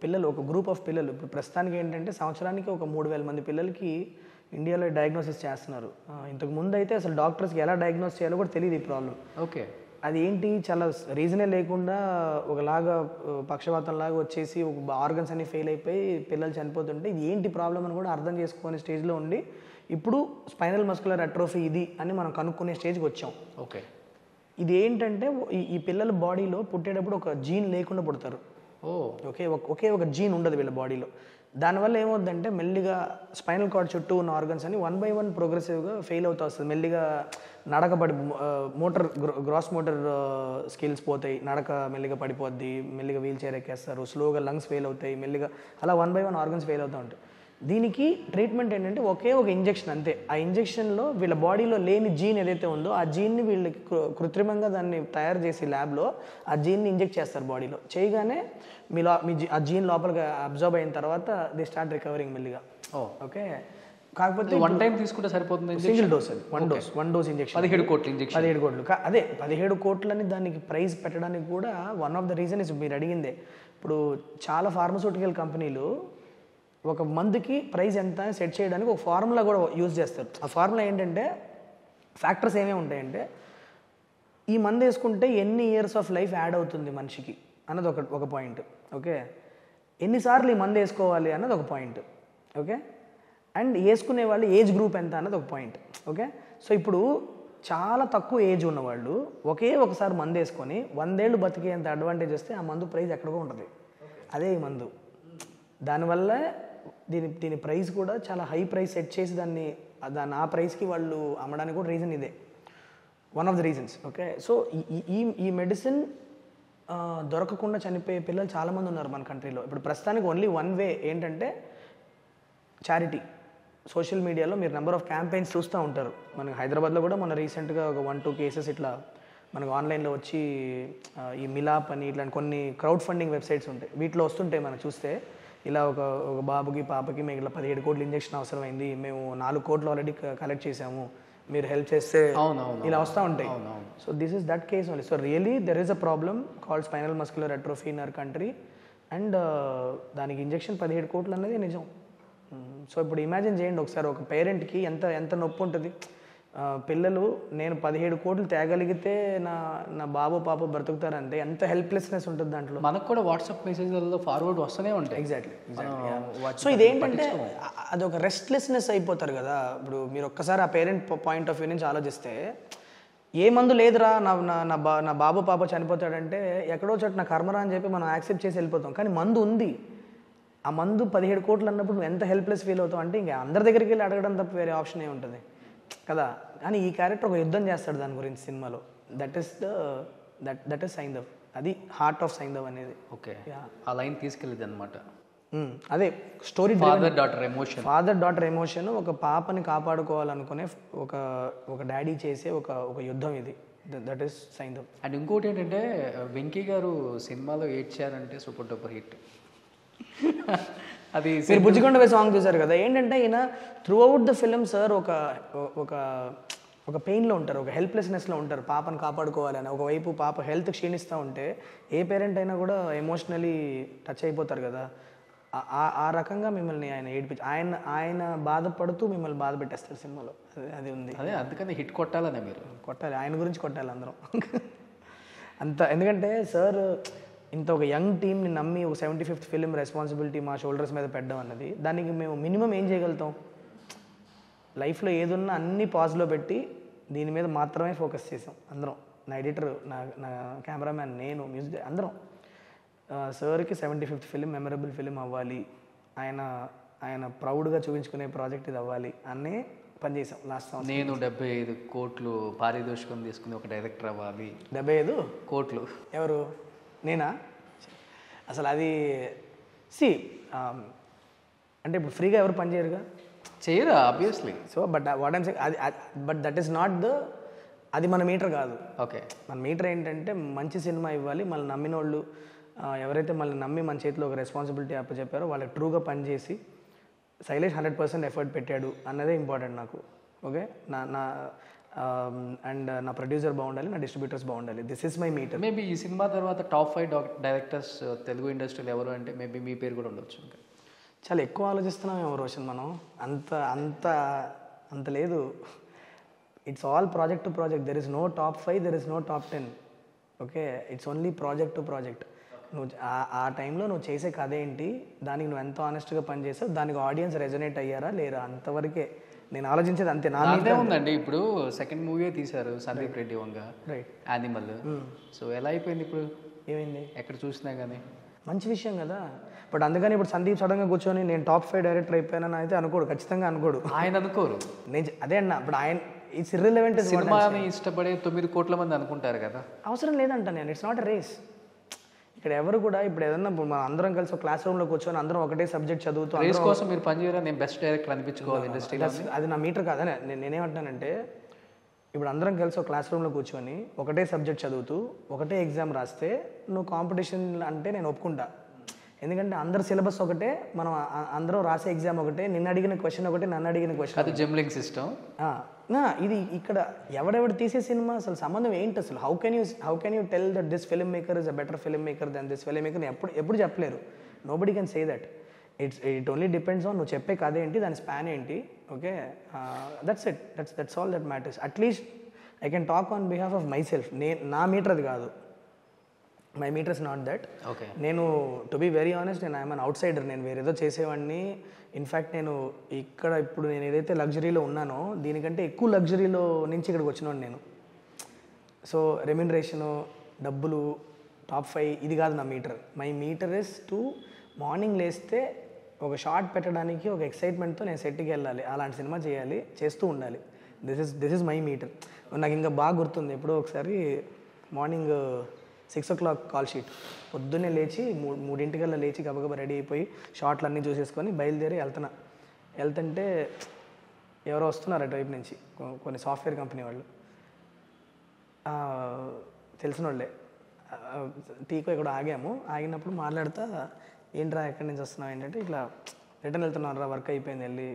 పిల్లలు, ఒక గ్రూప్ ఆఫ్ పిల్లలు ఇప్పుడు ప్రస్తుతానికి ఏంటంటే సంవత్సరానికి ఒక 3,000 మంది పిల్లలకి ఇండియాలో డయాగ్నోసిస్ చేస్తున్నారు. ఇంతకు ముందు అయితే అసలు డాక్టర్స్కి ఎలా డయాగ్నోస్ చేయాలో కూడా తెలియదు ఈ ప్రాబ్లం. ఓకే. అది ఏంటి, చాలా రీజనే లేకుండా ఒకలాగా పక్షవాతంలాగా వచ్చేసి ఒక ఆర్గన్స్ అన్ని ఫెయిల్ అయిపోయి పిల్లలు చనిపోతుంటే ఇది ఏంటి ప్రాబ్లం అని కూడా అర్థం చేసుకునే స్టేజ్లో ఉండి ఇప్పుడు స్పైనల్ మస్కులర్ అట్రోఫీ ఇది అని మనం కనుక్కునే స్టేజ్కి వచ్చాం. ఓకే. ఇది ఏంటంటే ఈ పిల్లల బాడీలో పుట్టేటప్పుడు ఒక జీన్ లేకుండా పుడతారు. ఒకే ఒక జీన్ ఉండదు వీళ్ళ బాడీలో. దానివల్ల ఏమవుతుందంటే మెల్లిగా స్పైనల్ కార్డ్ చుట్టూ ఉన్న ఆర్గన్స్ అని 1 by 1 ప్రోగ్రెసివ్గా ఫెయిల్ అవుతూ వస్తుంది. మెల్లిగా నడక గ్రాస్ మోటార్ స్కిల్స్ పోతాయి, నడక మెల్లిగా పడిపోద్ది, మెల్లిగా వీల్ చైర్ ఎక్కేస్తారు, స్లోగా లంగ్స్ ఫెయిల్ అవుతాయి, మెల్లిగా అలా 1 by 1 ఆర్గన్స్ ఫెయిల్ అవుతూ ఉంటాయి. దీనికి ట్రీట్మెంట్ ఏంటంటే ఒకే ఒక ఇంజెక్షన్ అంతే. ఆ ఇంజెక్షన్లో వీళ్ళ బాడీలో లేని జీన్ ఏదైతే ఉందో ఆ జీన్ని వీళ్ళకి కృత్రిమంగా దాన్ని తయారు చేసి ల్యాబ్లో ఆ జీన్ని ఇంజెక్ట్ చేస్తారు బాడీలో. చేయగానే ఆ జీన్ లోపలికి అబ్జర్వ్ అయిన తర్వాత దే స్టార్ట్ రికవరింగ్ మెల్లిగా. ఓకే. కాకపోతే 1 టైం తీసుకుంటే సరిపోతుంది. సింగిల్ డోస్, అది వన్ డోస్ ఇంజెక్షన్. 17 కోట్లు ఇంజెక్షన్. 17 కోట్లు. అదే 17 కోట్లని దానికి ప్రైస్ పెట్టడానికి కూడా one of the reason is మీరు అడిగిందే. ఇప్పుడు చాలా ఫార్మస్యూటికల్ కంపెనీలు ఒక మందుకి ప్రైస్ ఎంత అని సెట్ చేయడానికి ఒక ఫార్ములా కూడా యూజ్ చేస్తారు. ఆ ఫార్ములా ఏంటంటే ఫ్యాక్టర్స్ ఏమేమి ఉంటాయంటే ఈ మందు వేసుకుంటే ఎన్ని ఇయర్స్ ఆఫ్ లైఫ్ యాడ్ అవుతుంది మనిషికి అన్నది ఒక పాయింట్. ఓకే. ఎన్నిసార్లు ఈ మందు వేసుకోవాలి అన్నది ఒక పాయింట్. ఓకే. అండ్ వేసుకునే వాళ్ళు ఏజ్ గ్రూప్ ఎంత అన్నది ఒక పాయింట్. ఓకే. సో ఇప్పుడు చాలా తక్కువ ఏజ్ ఉన్నవాళ్ళు ఒకసారి మందు వేసుకొని 100 ఏళ్ళు బతికేంత అడ్వాంటేజ్ వస్తే ఆ మందు ప్రైస్ ఎక్కడికో ఉంటుంది. అదే ఈ మందు. దానివల్ల దీని ప్రైస్ కూడా చాలా హై ప్రైస్ సెట్ చేసి దాన్ని ఆ ప్రైస్కి వాళ్ళు అమ్మడానికి కూడా రీజన్ ఇదే, one of the reasons. Okay. So ఈ మెడిసిన్ దొరకకుండా చనిపోయే పిల్లలు చాలామంది ఉన్నారు మన కంట్రీలో. ఇప్పుడు ప్రస్తుతానికి ఓన్లీ వన్ వే ఏంటంటే చారిటీ. సోషల్ మీడియాలో మీరు నెంబర్ ఆఫ్ క్యాంపెయిన్స్ చూస్తూ ఉంటారు. మనకి హైదరాబాద్లో కూడా మన రీసెంట్గా ఒక 1-2 కేసెస్ ఇట్లా మనకు ఆన్లైన్లో వచ్చి ఈ మిలాప్ అని ఇట్లాంటి కొన్ని క్రౌడ్ ఫండింగ్ వెబ్సైట్స్ ఉంటాయి, వీటిలో వస్తుంటాయి. మనం చూస్తే ఇలా ఒక బాబుకి పాపకి మేము ఇలా 17 కోట్ల ఇంజెక్షన్ అవసరమైంది, మేము 4 కోట్లు ఆల్రెడీ కలెక్ట్ చేసాము, మీరు హెల్ప్ చేస్తే ఇలా వస్తూ ఉంటాయి. So this is that case only. So really there is a problem called spinal muscular atrophy in our country and దానికి ఇంజెక్షన్ 17 కోట్లు అన్నది నిజం. సో ఇప్పుడు ఇమాజిన్ చేయండి ఒకసారి, ఒక పేరెంట్కి ఎంత నొప్పి ఉంటుంది. పిల్లలు నేను 17 కోట్లు తేగలిగితే నా నా బాబు పాప బ్రతుకుతారంటే ఎంత హెల్ప్లెస్నెస్ ఉంటుంది దాంట్లో. మనకు కూడా వాట్సాప్ మెసేజ్లలో ఫార్వర్డ్ వస్తూనే ఉంటాయి. ఎగ్జాక్ట్లీ. సో ఇదేంటంటే అది ఒక రెస్ట్లెస్నెస్ అయిపోతారు కదా. ఇప్పుడు మీరు ఒక్కసారి ఆ పేరెంట్ పాయింట్ ఆఫ్ వ్యూ నుంచి ఆలోచిస్తే, ఏ మందు లేదురా నా బాబు పాప చనిపోతాడంటే ఎక్కడో చోట నా కర్మరా అని చెప్పి మనం యాక్సెప్ట్ చేసి వెళ్ళిపోతాం. కానీ మందు ఉంది, ఆ మందు 17 కోట్లు అన్నప్పుడు నువ్వు ఎంత హెల్ప్లెస్ ఫీల్ అవుతావు అంటే ఇంకా అందరి దగ్గరికి వెళ్ళి అడగడం తప్ప వేరే ఆప్షన్ ఏ ఉంటుంది కదా. కానీ ఈ క్యారెక్టర్ ఒక యుద్ధం చేస్తాడు దాని గురించి సినిమాలో. That is Saindhav. అది హార్ట్ ఆఫ్ సైంధవ్ అనేది. ఓకే, ఆ లైన్ తీసుకెళ్ళింది అనమాట. అదే స్టోరీ. ఫాదర్ డాటర్ ఎమోషన్, ఒక పాపని కాపాడుకోవాలనుకునే ఒక డాడీ చేసే ఒక యుద్ధం ఇది. That is Saindhav. అండ్ ఇంకోటి ఏంటంటే వెంకీ గారు సినిమాలో ఏడ్చారంటే సూపర్ డూపర్ హిట్. అది మీరు బుజ్జికొండ సాంగ్ చూసారు కదా. ఏంటంటే ఈయన through out the film sir ఒక పెయిన్లో ఉంటారు, ఒక హెల్ప్లెస్నెస్లో ఉంటారు. పాపను కాపాడుకోవాలని ఒకవైపు పాప హెల్త్ క్షీణిస్తూ ఉంటే ఏ పేరెంట్ అయినా కూడా ఎమోషనలీ టచ్ అయిపోతారు కదా. ఆ రకంగా మిమ్మల్ని ఆయన ఏడిపించి ఆయన బాధపడుతూ మిమ్మల్ని బాధ పెట్టేస్తారు సినిమాలో. అది ఉంది. అదే అందుకని హిట్ కొట్టాలనే మీరు కొట్టాలి, ఆయన గురించి కొట్టాలి అందరం అంత. ఎందుకంటే సార్ ఇంత ఒక యంగ్ టీమ్ని నమ్మి ఒక 75th ఫిలిం రెస్పాన్సిబిలిటీ మా షోల్డర్స్ మీద పెట్టడం అన్నది, దానికి మేము మినిమం ఏం చేయగలుగుతాం? లైఫ్లో ఏదున్నా అన్నీ పాజ్లో పెట్టి దీని మీద మాత్రమే ఫోకస్ చేసాం అందరం. నా ఎడిటర్, నా కెమెరామ్యాన్, నేను, మ్యూజిక్ అందరం. సార్కి 75th ఫిలిం మెమరబుల్ ఫిలిం అవ్వాలి, ఆయన ప్రౌడ్గా చూపించుకునే ప్రాజెక్ట్ ఇది అవ్వాలి అన్నీ పనిచేసాం లాస్ట్ సంవత్సరం. నేను 75 కోట్లు పారితోషికం తీసుకుని ఒక డైరెక్టర్ అవ్వాలి. 75 కోట్లు ఎవరు? నేనా? అసలు అది అంటే ఇప్పుడు ఫ్రీగా ఎవరు పని చేయరుగా, చేయరా obviously. So but what I'm saying, but that is not అది మన మీటర్ కాదు. ఓకే, మన మీటర్ ఏంటంటే మంచి సినిమా ఇవ్వాలి, మనల్ని నమ్మిన వాళ్ళు ఎవరైతే మనల్ని నమ్మి మన చేతిలో ఒక రెస్పాన్సిబిలిటీ అప్పచెప్పారో వాళ్ళకి ట్రూగా పనిచేసి శైలేష్ 100% ఎఫర్ట్ పెట్టాడు అన్నదే ఇంపార్టెంట్ నాకు. ఓకే, అండ్ నా ప్రొడ్యూసర్ బాగుండాలి, నా డిస్ట్రిబ్యూటర్స్ బాగుండాలి. This is my meter. Maybe ఈ సినిమా తర్వాత టాప్ 5 డైరెక్టర్స్ తెలుగు ఇండస్ట్రీలో ఎవరు అంటే మేబీ మీ పేరు కూడా ఉండొచ్చు. ఇంకా చాలా ఎక్కువ ఆలోచిస్తున్నామేమో రోషన్ మనం. అంత లేదు. It's all project to project. There is no top 5, there is no top 10. Okay, it's only project to project. నువ్వు ఆ టైంలో నువ్వు చేసే కథ ఏంటి, దానికి నువ్వు ఎంత ఆనెస్ట్గా పనిచేసావు, దానికి ఆడియన్స్ రెజొనేట్ అయ్యారా లేరా, అంతవరకే నేను ఆలోచించేది. అంతే. నా మీదే ఉందండి. ఇప్పుడు సెకండ్ మూవీ తీశారు Sandeep Reddy Vanga, right, animal. So ఎలా అయిపోయింది ఇప్పుడు? ఏమైంది? ఎక్కడ చూసినా కానీ మంచి విషయం కదా. బట్ అందుకని ఇప్పుడు సందీప్ సడన్గా కూర్చొని నేను టాప్ 5 డైరెక్టర్ అయిపోయానని అయితే అనుకోడు, ఖచ్చితంగా అనుకోడు. ఆయన అనుకోరు. నేను అదే అన్న, ఇప్పుడు ఆయన ఇట్స్ ఇర్రిలెవెంట్. సినిమాని ఇష్టపడే 9 కోట్ల మంది అనుకుంటారు కదా, అవసరం లేదంట నేను. It's not a race. ఇక్కడ ఎవరు కూడా ఇప్పుడు ఏదన్నా మనం అందరం కలిసి ఒక క్లాస్ రూమ్లో కూర్చొని అందరం ఒకటే సబ్జెక్ట్ చదువుతూ రేస్ కోసం మీరు పనిచేయరా, నేను బెస్ట్ డైరెక్టర్ అనిపించుకోవాలి ఇండస్ట్రీలో, అది నా మీటర్ కాదని నేనేమంటానంటే, ఇప్పుడు అందరం కలిసి ఒక క్లాస్ రూమ్లో కూర్చొని ఒకటే సబ్జెక్ట్ చదువుతూ ఒకటే ఎగ్జామ్ రాస్తే నువ్వు కాంపిటీషన్ అంటే నేను ఒప్పుకుంటా. ఎందుకంటే అందరు సిలబస్ ఒకటే, మనం అందరం రాసే ఎగ్జామ్ ఒకటే, నిన్ను అడిగిన క్వశ్చన్ ఒకటే, నన్ను అడిగిన క్వశ్చన్. అది జంబ్లింగ్ సిస్టమ్. ఇది ఇక్కడ ఎవడెవడు తీసే సినిమా అసలు సంబంధం ఏంటి అసలు? How can you tell that this film maker is a better film maker than this film maker? ఎప్పుడు చెప్పలేరు. Nobody can say that. It only depends on నువ్వు చెప్పే కథ ఏంటి, దాని స్పాన్ ఏంటి. Okay, that's it. That's all that matters. At least I can talk on behalf of myself. నా మీటర్ అది కాదు. My meter is not that. Okay, నేను టు బీ వెరీ ఆనెస్ట్, నేను ఐఎమ్ అన్ అవుట్ సైడర్. నేను వేరేదో చేసేవాడిని. In fact నేను ఇక్కడ ఇప్పుడు నేను ఏదైతే లగ్జరీలో ఉన్నానో దీనికంటే ఎక్కువ లగ్జరీలో నుంచి ఇక్కడికి వచ్చినాను నేను. సో రెమ్యునరేషను, డబ్బులు, టాప్ 5 ఇది కాదు నా meter. My meter is to morning లేస్తే ఒక షార్ట్ పెట్టడానికి ఒక ఎక్సైట్మెంట్తో నేను సెట్కి వెళ్ళాలి, అలాంటి సినిమా చేయాలి, చేస్తూ ఉండాలి. This is my meter. నాకు ఇంకా బాగా గుర్తుంది, ఎప్పుడో ఒకసారి మార్నింగ్ 6 o'clock కాల్ షీట్. పొద్దున్నే లేచి 3 లేచి గబగబా రెడీ అయిపోయి షార్ట్లు అన్నీ చూసేసుకొని బయలుదేరి వెళ్తుంటే ఎవరో వస్తున్నారు అటువైపు నుంచి, కొన్ని సాఫ్ట్వేర్ కంపెనీ వాళ్ళు, తెలిసిన వాళ్ళే. టీకో ఇక్కడ ఆగాము. ఆగినప్పుడు మాట్లాడుతా, ఏంట్రా ఎక్కడి నుంచి వస్తున్నావు ఏంటంటే, ఇట్లా రిటర్న్ వెళ్తున్నాను రా, వర్క్ అయిపోయింది, వెళ్ళి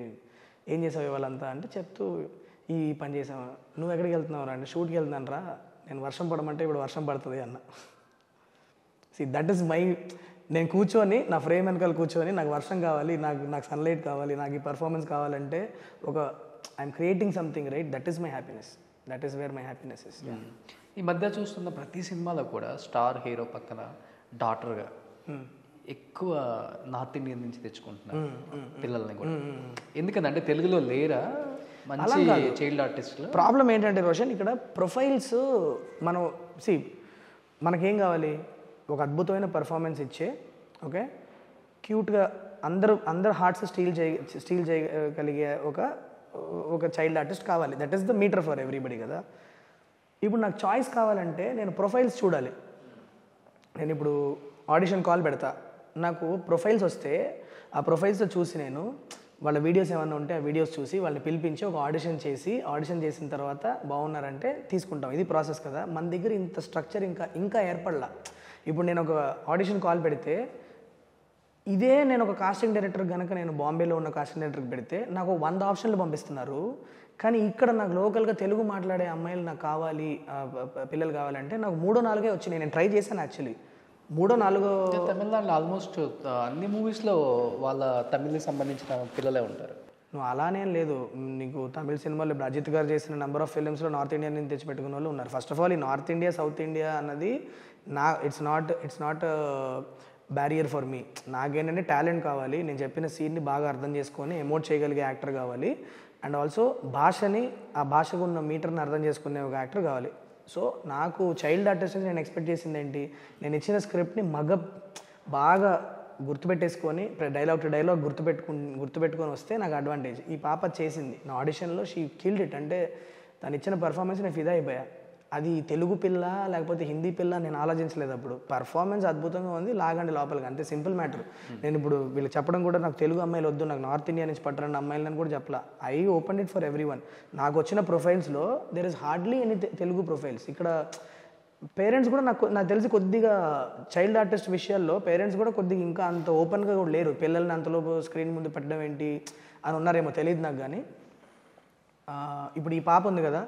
ఏం చేసావు ఇవాళంతా అంటే చెప్తూ ఈ పని చేసావు. నువ్వు ఎక్కడికి వెళ్తున్నావు రా అంటే, షూట్కి వెళ్తున్నాను రా, నేను వర్షం పడమంటే ఇప్పుడు వర్షం పడుతుంది అన్న. That is my. నేను కూర్చొని నా ఫ్రేమ్ వెనకాల కూర్చొని నాకు వర్షం కావాలి, నాకు సన్లైట్ కావాలి, నాకు ఈ పర్ఫార్మెన్స్ కావాలంటే I'm creating something right, that is my happiness, that is where my happiness is. ఈ మధ్య చూస్తున్న ప్రతి సినిమాలో కూడా స్టార్ హీరో పక్కన డాటర్గా ఎక్కువ నార్త్ ఇండియన్ నుంచి తెచ్చుకుంటున్నారు పిల్లల్ని కూడా. ఎందుకంటే తెలుగులో లేరా మంచి చైల్డ్ ఆర్టిస్టులు? ప్రాబ్లం ఏంటంటే రోషన్, ఇక్కడ ప్రొఫైల్స్ మనం మనకేం కావాలి, ఒక అద్భుతమైన పర్ఫార్మెన్స్ ఇచ్చే, ఓకే, క్యూట్గా అందరు హార్ట్స్ స్టీల్ చేయగలిగే ఒక చైల్డ్ ఆర్టిస్ట్ కావాలి. That is the meter for everybody కదా. ఇప్పుడు నాకు చాయిస్ కావాలంటే నేను ప్రొఫైల్స్ చూడాలి. నేను ఇప్పుడు ఆడిషన్ కాల్ పెడతా, నాకు ప్రొఫైల్స్ వస్తే ఆ ప్రొఫైల్స్తో చూసి నేను వాళ్ళ వీడియోస్ ఏమైనా ఉంటే ఆ వీడియోస్ చూసి వాళ్ళని పిలిపించి ఒక ఆడిషన్ చేసిన తర్వాత బాగున్నారంటే తీసుకుంటాం. ఇది ప్రాసెస్ కదా. మన దగ్గర ఇంత స్ట్రక్చర్ ఇంకా ఏర్పడలా. ఇప్పుడు నేను ఒక ఆడిషన్ కాల్ పెడితే, ఇదే నేను ఒక కాస్టింగ్ డైరెక్టర్ కనుక నేను బాంబేలో ఉన్న కాస్టింగ్ డైరెక్టర్కి పెడితే నాకు 100 ఆప్షన్లు పంపిస్తున్నారు. కానీ ఇక్కడ నాకు లోకల్గా తెలుగు మాట్లాడే అమ్మాయిలు నాకు కావాలి, పిల్లలు కావాలంటే నాకు 3-4 వచ్చినాయి. నేను ట్రై చేశాను యాక్చువల్లీ, 3-4. తమిళనాడులో ఆల్మోస్ట్ అన్ని మూవీస్లో వాళ్ళ తమిళకి సంబంధించిన పిల్లలే ఉంటారు. నువ్వు అలానే లేదు, నీకు తమిళ సినిమాలో ఇప్పుడు అజిత్ గారు చేసిన నెంబర్ ఆఫ్ ఫిల్మ్స్లో నార్త్ ఇండియన్ నుంచి తెచ్చిపెట్టుకున్న వాళ్ళు ఉన్నారు. ఫస్ట్ ఆఫ్ ఆల్ ఈ నార్త్ ఇండియా సౌత్ ఇండియా అన్నది it's not barrier for me. నాకేంటంటే టాలెంట్ కావాలి, నేను చెప్పిన సీన్ని బాగా అర్థం చేసుకొని ఎమోట్ చేయగలిగే యాక్టర్ కావాలి, అండ్ ఆల్సో ఆ భాషకు ఉన్న మీటర్ని అర్థం చేసుకునే ఒక యాక్టర్ కావాలి. సో నాకు చైల్డ్ ఆర్టిస్ట్ నేను ఎక్స్పెక్ట్ చేసింది ఏంటి, నేను ఇచ్చిన స్క్రిప్ట్ని బాగా గుర్తుపెట్టేసుకొని డైలాగ్ టు డైలాగ్ గుర్తుపెట్టుకొని వస్తే నాకు అడ్వాంటేజ్. ఈ పాప చేసింది నా ఆడిషన్లో, షీ కిల్డ్ ఇట్. అంటే తను ఇచ్చిన పర్ఫార్మెన్స్ నేను ఫిదా అయిపోయా. అది తెలుగు పిల్ల లేకపోతే హిందీ పిల్ల నేను ఆలోచించలేదు. అప్పుడు పర్ఫార్మెన్స్ అద్భుతంగా ఉంది, లాగండి లోపలికి, అంతే సింపుల్ మ్యాటర్. నేను ఇప్పుడు వీళ్ళు చెప్పడం కూడా నాకు తెలుగు అమ్మాయిలు వద్దు, నాకు నార్త్ ఇండియా నుంచి పట్టరండి అమ్మాయిలని కూడా చెప్పలా. I open it for everyone. నాకు వచ్చిన ప్రొఫైల్స్లో there is hardly any Telugu profiles. ఇక్కడ పేరెంట్స్ కూడా నాకు తెలిసి కొద్దిగా చైల్డ్ ఆర్టిస్ట్ విషయాల్లో పేరెంట్స్ కూడా కొద్దిగా ఇంకా అంత ఓపెన్గా కూడా లేరు. పిల్లల్ని అంతలోపు స్క్రీన్ ముందు పెట్టడం ఏంటి అని ఉన్నారేమో తెలియదు నాకు. కానీ ఇప్పుడు ఈ పాప ఉంది కదా,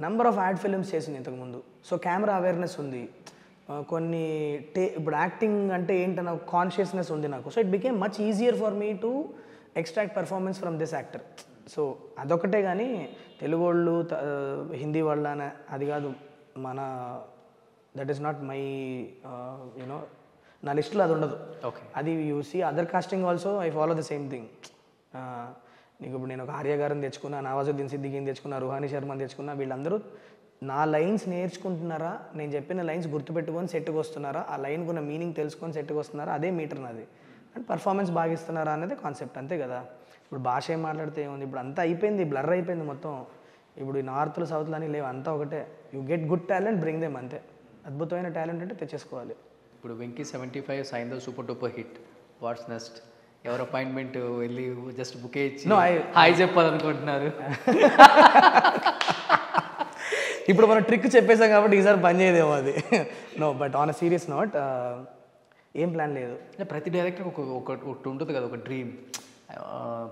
నెంబర్ ఆఫ్ యాడ్ ఫిల్మ్స్ చేసింది ఇంతకుముందు. సో కెమెరా అవేర్నెస్ ఉంది, కొన్ని ఇప్పుడు యాక్టింగ్ అంటే ఏంటన్న కాన్షియస్నెస్ ఉంది నాకు. So it became much easier for me to extract performance from this actor. So అదొకటే. కానీ తెలుగు వాళ్ళు హిందీ వాళ్ళ అది కాదు, that is not my you know, నా లిస్టులో అది ఉండదు. ఓకే, అది you see other casting also I follow the same thing. నీకు ఇప్పుడు నేను ఒక ఆర్య గారిని తెచ్చుకున్నా, నవాజుద్దీన్ సిద్దికీని తెచ్చుకున్నా, రుహానీ శర్మని తెచ్చుకున్నా, వీళ్ళందరూ నా లైన్స్ నేర్చుకుంటున్నారా, నేను చెప్పిన లైన్స్ గుర్తుపెట్టుకొని సెట్కి వస్తున్నారా, ఆ లైన్కి ఉన్న మీనింగ్ తెలుసుకొని సెట్కి వస్తున్నారా, అదే మీటర్ నాది. అండ్ పర్ఫార్మెన్స్ బాగా ఇస్తున్నారా అనేది కాన్సెప్ట్, అంతే కదా. ఇప్పుడు భాష ఏం మాట్లాడితే ఏముంది, ఇప్పుడు అంతా అయిపోయింది, బ్లర్ అయిపోయింది మొత్తం. ఇప్పుడు ఈ నార్త్లో సౌత్లో అని లేవు, అంతా ఒకటే. You get good talent, bring them, అంతే. అద్భుతమైన టాలెంట్ అంటే తెచ్చేసుకోవాలి. ఇప్పుడు Venky 75 Saindhav super duper hit, what's next? ఎవరు అపాయింట్మెంట్ వెళ్ళి జస్ట్ బుకే ఇచ్చి హాయ్ చెప్పాలనుకుంటున్నారు? ఇప్పుడు మనం ట్రిక్ చెప్పేసాం కాబట్టి ఈసారి పని చేయదేమో అది. No, but on a serious note ఏం ప్లాన్ లేదు. ప్రతి డైరెక్టర్ ఒకటి ఉంటుంది కదా, ఒక డ్రీమ్.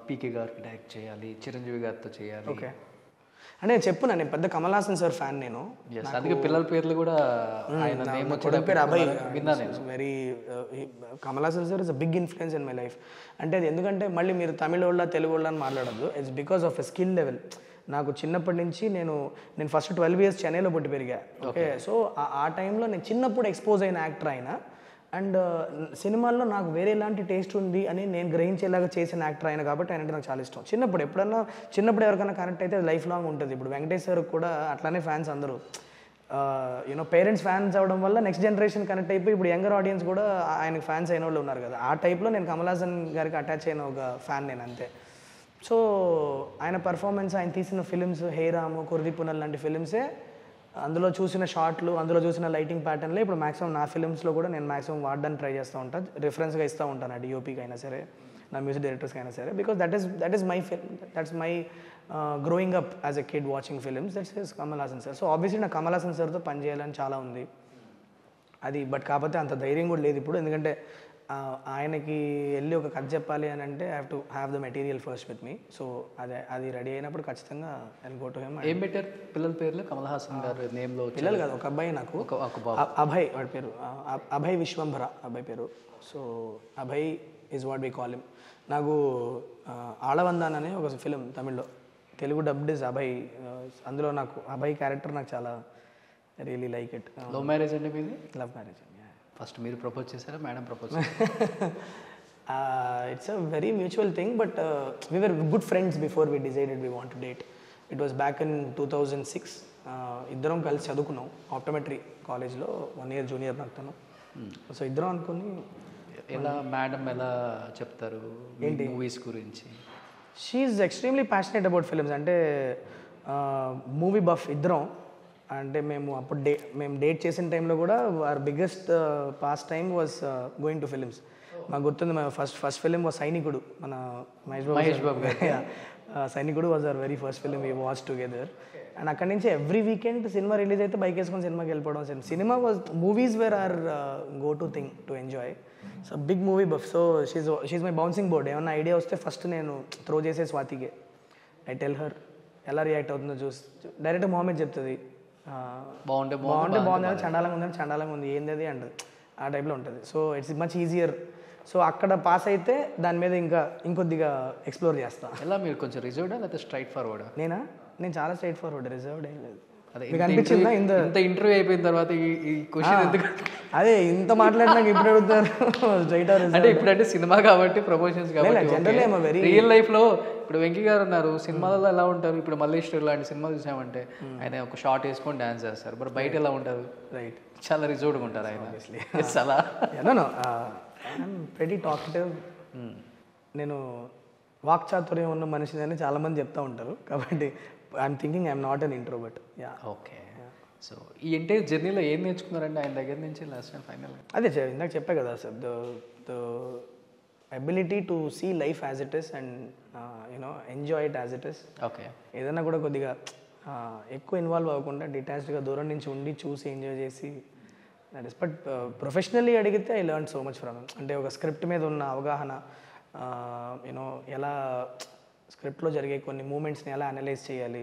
పీకే గారికి డైరెక్ట్ చేయాలి, చిరంజీవి గారితో చేయాలి. ఓకే, అంటే నేను చెప్పున్నా, నేను పెద్ద కమల్ హాసన్ సార్ ఫ్యాన్. నేను అందుకే పిల్లల పేర్లు కూడా కొడుకు పేరు Abhay. Very Kamal Haasan sir is a big influence in my life. అంటే అది ఎందుకంటే మళ్ళీ మీరు తమిళ వాళ్ళ తెలుగు వాళ్ళ అని మాట్లాడద్దు, it's because of a skill level. నాకు చిన్నప్పటి నుంచి నేను ఫస్ట్ 12 years చెన్నైలో పుట్టి పెరిగా. ఓకే, సో ఆ టైంలో నేను చిన్నప్పుడు ఎక్స్పోజ్ అయిన యాక్టర్ అయినా, అండ్ సినిమాల్లో నాకు వేరే ఎలాంటి టేస్ట్ ఉంది అని నేను గ్రహించేలాగా చేసిన యాక్టర్ అయినా కాబట్టి ఆయన అంటే నాకు చాలా ఇష్టం. చిన్నప్పుడు ఎవరికైనా కనెక్ట్ అయితే లైఫ్ లాంగ్ ఉంటుంది. ఇప్పుడు వెంకటేష్ సార్ కూడా అట్లానే ఫ్యాన్స్ అందరూ, యూనో పేరెంట్స్ ఫ్యాన్స్ అవ్వడం వల్ల నెక్స్ట్ జనరేషన్ కనెక్ట్ అయిపోయి ఇప్పుడు యంగర్ ఆడియన్స్ కూడా ఆయనకు ఫ్యాన్స్ అయిన వాళ్ళు ఉన్నారు కదా. ఆ టైప్లో నేను కమల్ హాసన్ గారికి అటాచ్ అయిన ఒక ఫ్యాన్ నేను, అంతే. సో ఆయన పర్ఫార్మెన్స్, ఆయన తీసిన ఫిలిమ్స్, హే రాము, కుర్ది పునల్ లాంటి ఫిలిమ్సే, అందులో చూసిన షార్ట్లు, అందులో చూసిన లైటింగ్ ప్యాటర్న్లే ఇప్పుడు మాక్సిమం నా ఫిలిమ్స్లో కూడా నేను మాక్సిమం వాడడానికి ట్రై చేస్తూ ఉంటాను, రిఫరెన్స్గా ఇస్తూ ఉంటాను. ఆ డిఓపీకి అయినా సరే, నా మ్యూజిక్ డైరెక్టర్స్కి అయినా సరే, because that is my film, that's my growing up as a kid watching films, that's is Kamal Haasan sir. So obviously నాకు కమల్ హాసన్ సార్తో పనిచేయాలని చాలా ఉంది అది. బట్ కాకపోతే అంత ధైర్యం కూడా లేదు ఇప్పుడు, ఎందుకంటే ఆయనకి వెళ్ళి ఒక కథ చెప్పాలి అని అంటే I have to have the material first with me. So అది రెడీ అయినప్పుడు ఖచ్చితంగా ఐల్ గో టు హిమ్. ఏం బెటర్ పిల్లల పేర్లు? కమల్ హాసన్ గారు నేమ్లో పిల్లలు కాదు, ఒక అబ్బాయి నాకు, అభయ్, వాడి పేరు అభయ్ విశ్వంభర, అబ్బాయి పేరు. So Abhay is what we call him. నాకు ఆళవందాన్ అనే ఒక ఫిలిం తమిళ్లో తెలుగు డబ్డ్ ఇస్ అభయ్. అందులో నాకు అభయ్ క్యారెక్టర్ నాకు చాలా really like it. Love marriage అండి మీది? Love marriage. ఫస్ట్ మీరు ప్రపోజ్ చేశారా, madam propose? It's a very mutual thing, but we were good friends before we decided we want to date. It was back in 2006. ఇద్దరం కలిసి చదువుకున్నాం optometry కాలేజ్లో, 1 year junior నాకు తను. సో ఇద్దరం అనుకుని. ఎలా మేడం ఎలా చెప్తారు ఏంటి మూవీస్ గురించి? She's extremely passionate about films. అంటే మూవీ బఫ్ ఇద్దరం. అంటే మేము డేట్ చేసిన టైంలో కూడా our biggest pastime was going to films. మాకు గుర్తుంది, మా ఫస్ట్ ఫిలిం వాజ్ సైనికుడు, మన మహేష్ బాబు గారు. Sainikudu was our very first film we watch together. And అక్కడి నుంచి ఎవ్రీ వీకెండ్ సినిమా రిలీజ్ అయితే బైక్ వేసుకొని సినిమాకి వెళ్ళిపోవడం. సినిమా was movies were our go to thing to enjoy. So big movie buff. So she's my bouncing board. ఏమన్నా idea వస్తే ఫస్ట్ నేను త్రో చేసే స్వాతికే. ఐ టెల్ హర్ ఎలా రియాక్ట్ అవుతుందో చూసి డైరెక్ట్ మొహమ్మద్ చెప్తుంది, బాగుంది, చండాలంగా ఉంది, ఏంది అది అంటది. ఆ టైప్లో ఉంటుంది. So it's much easier. So అక్కడ పాస్ అయితే దాని మీద ఇంకొద్దిగా ఎక్స్ప్లోర్ చేస్తా. ఎలా మీరు కొంచెం రిజర్వ్డా లేకపోతే స్ట్రైట్ ఫార్వర్డా? నేను చాలా స్ట్రైట్ ఫార్వర్డ్, రిజర్వ్డ్ ఏం లేదు. అనిపించిందా ఇంత ఇంటర్వ్యూ అయిపోయిన తర్వాత ఈ క్వశ్చన్ ఎందుకు? అదే ఇంత మాట్లాడినాక ఇప్పుడు అడుగుతారు స్ట్రైట్ అంటే ఇప్పుడంటే సినిమా కాబట్టి, ప్రమోషన్స్ కాబట్టి. రియల్ లైఫ్ లో ఇప్పుడు వెంకీ గారు ఉన్నారు, సినిమాలలో ఎలా ఉంటారు? ఇప్పుడు మల్లేశ్వరి లాంటి సినిమా చూసామంటే ఆయన ఒక షార్ట్ వేసుకొని డాన్స్ చేస్తారు, బట్ బయట ఎలా ఉంటారు? రైట్, చాలా రిజర్వ్డ్గా ఉంటారు ఆయన. చాలా ప్రెటీ టాకిటివ్. నేను వాక్చాతుర్యం ఉన్న మనిషిని అని చాలామంది చెప్తూ ఉంటారు. కాబట్టి I'm thinking I'm not an introvert. Okay. So ఈ ఎంటైర్ జర్నీలో ఏం నేర్చుకున్నారండి ఆయన దగ్గర నుంచి లాస్ట్ అండ్ ఫైనల్? అదే ఇందాక చెప్పా కదా sir, the ability to see life as it is and enjoy it as it is. Okay. ఏదైనా కూడా కొద్దిగా ఎక్కువ ఇన్వాల్వ్ అవ్వకుండా డిటాచ్డ్గా దూరం నుంచి ఉండి చూసి ఎంజాయ్ చేసి దట్ ఇస్. బట్ ప్రొఫెషనల్లీ అడిగితే I learn so much from him. అంటే ఒక స్క్రిప్ట్ మీద ఉన్న అవగాహన, ఎలా స్క్రిప్ట్లో జరిగే కొన్ని మూమెంట్స్ని ఎలా అనలైజ్ చేయాలి,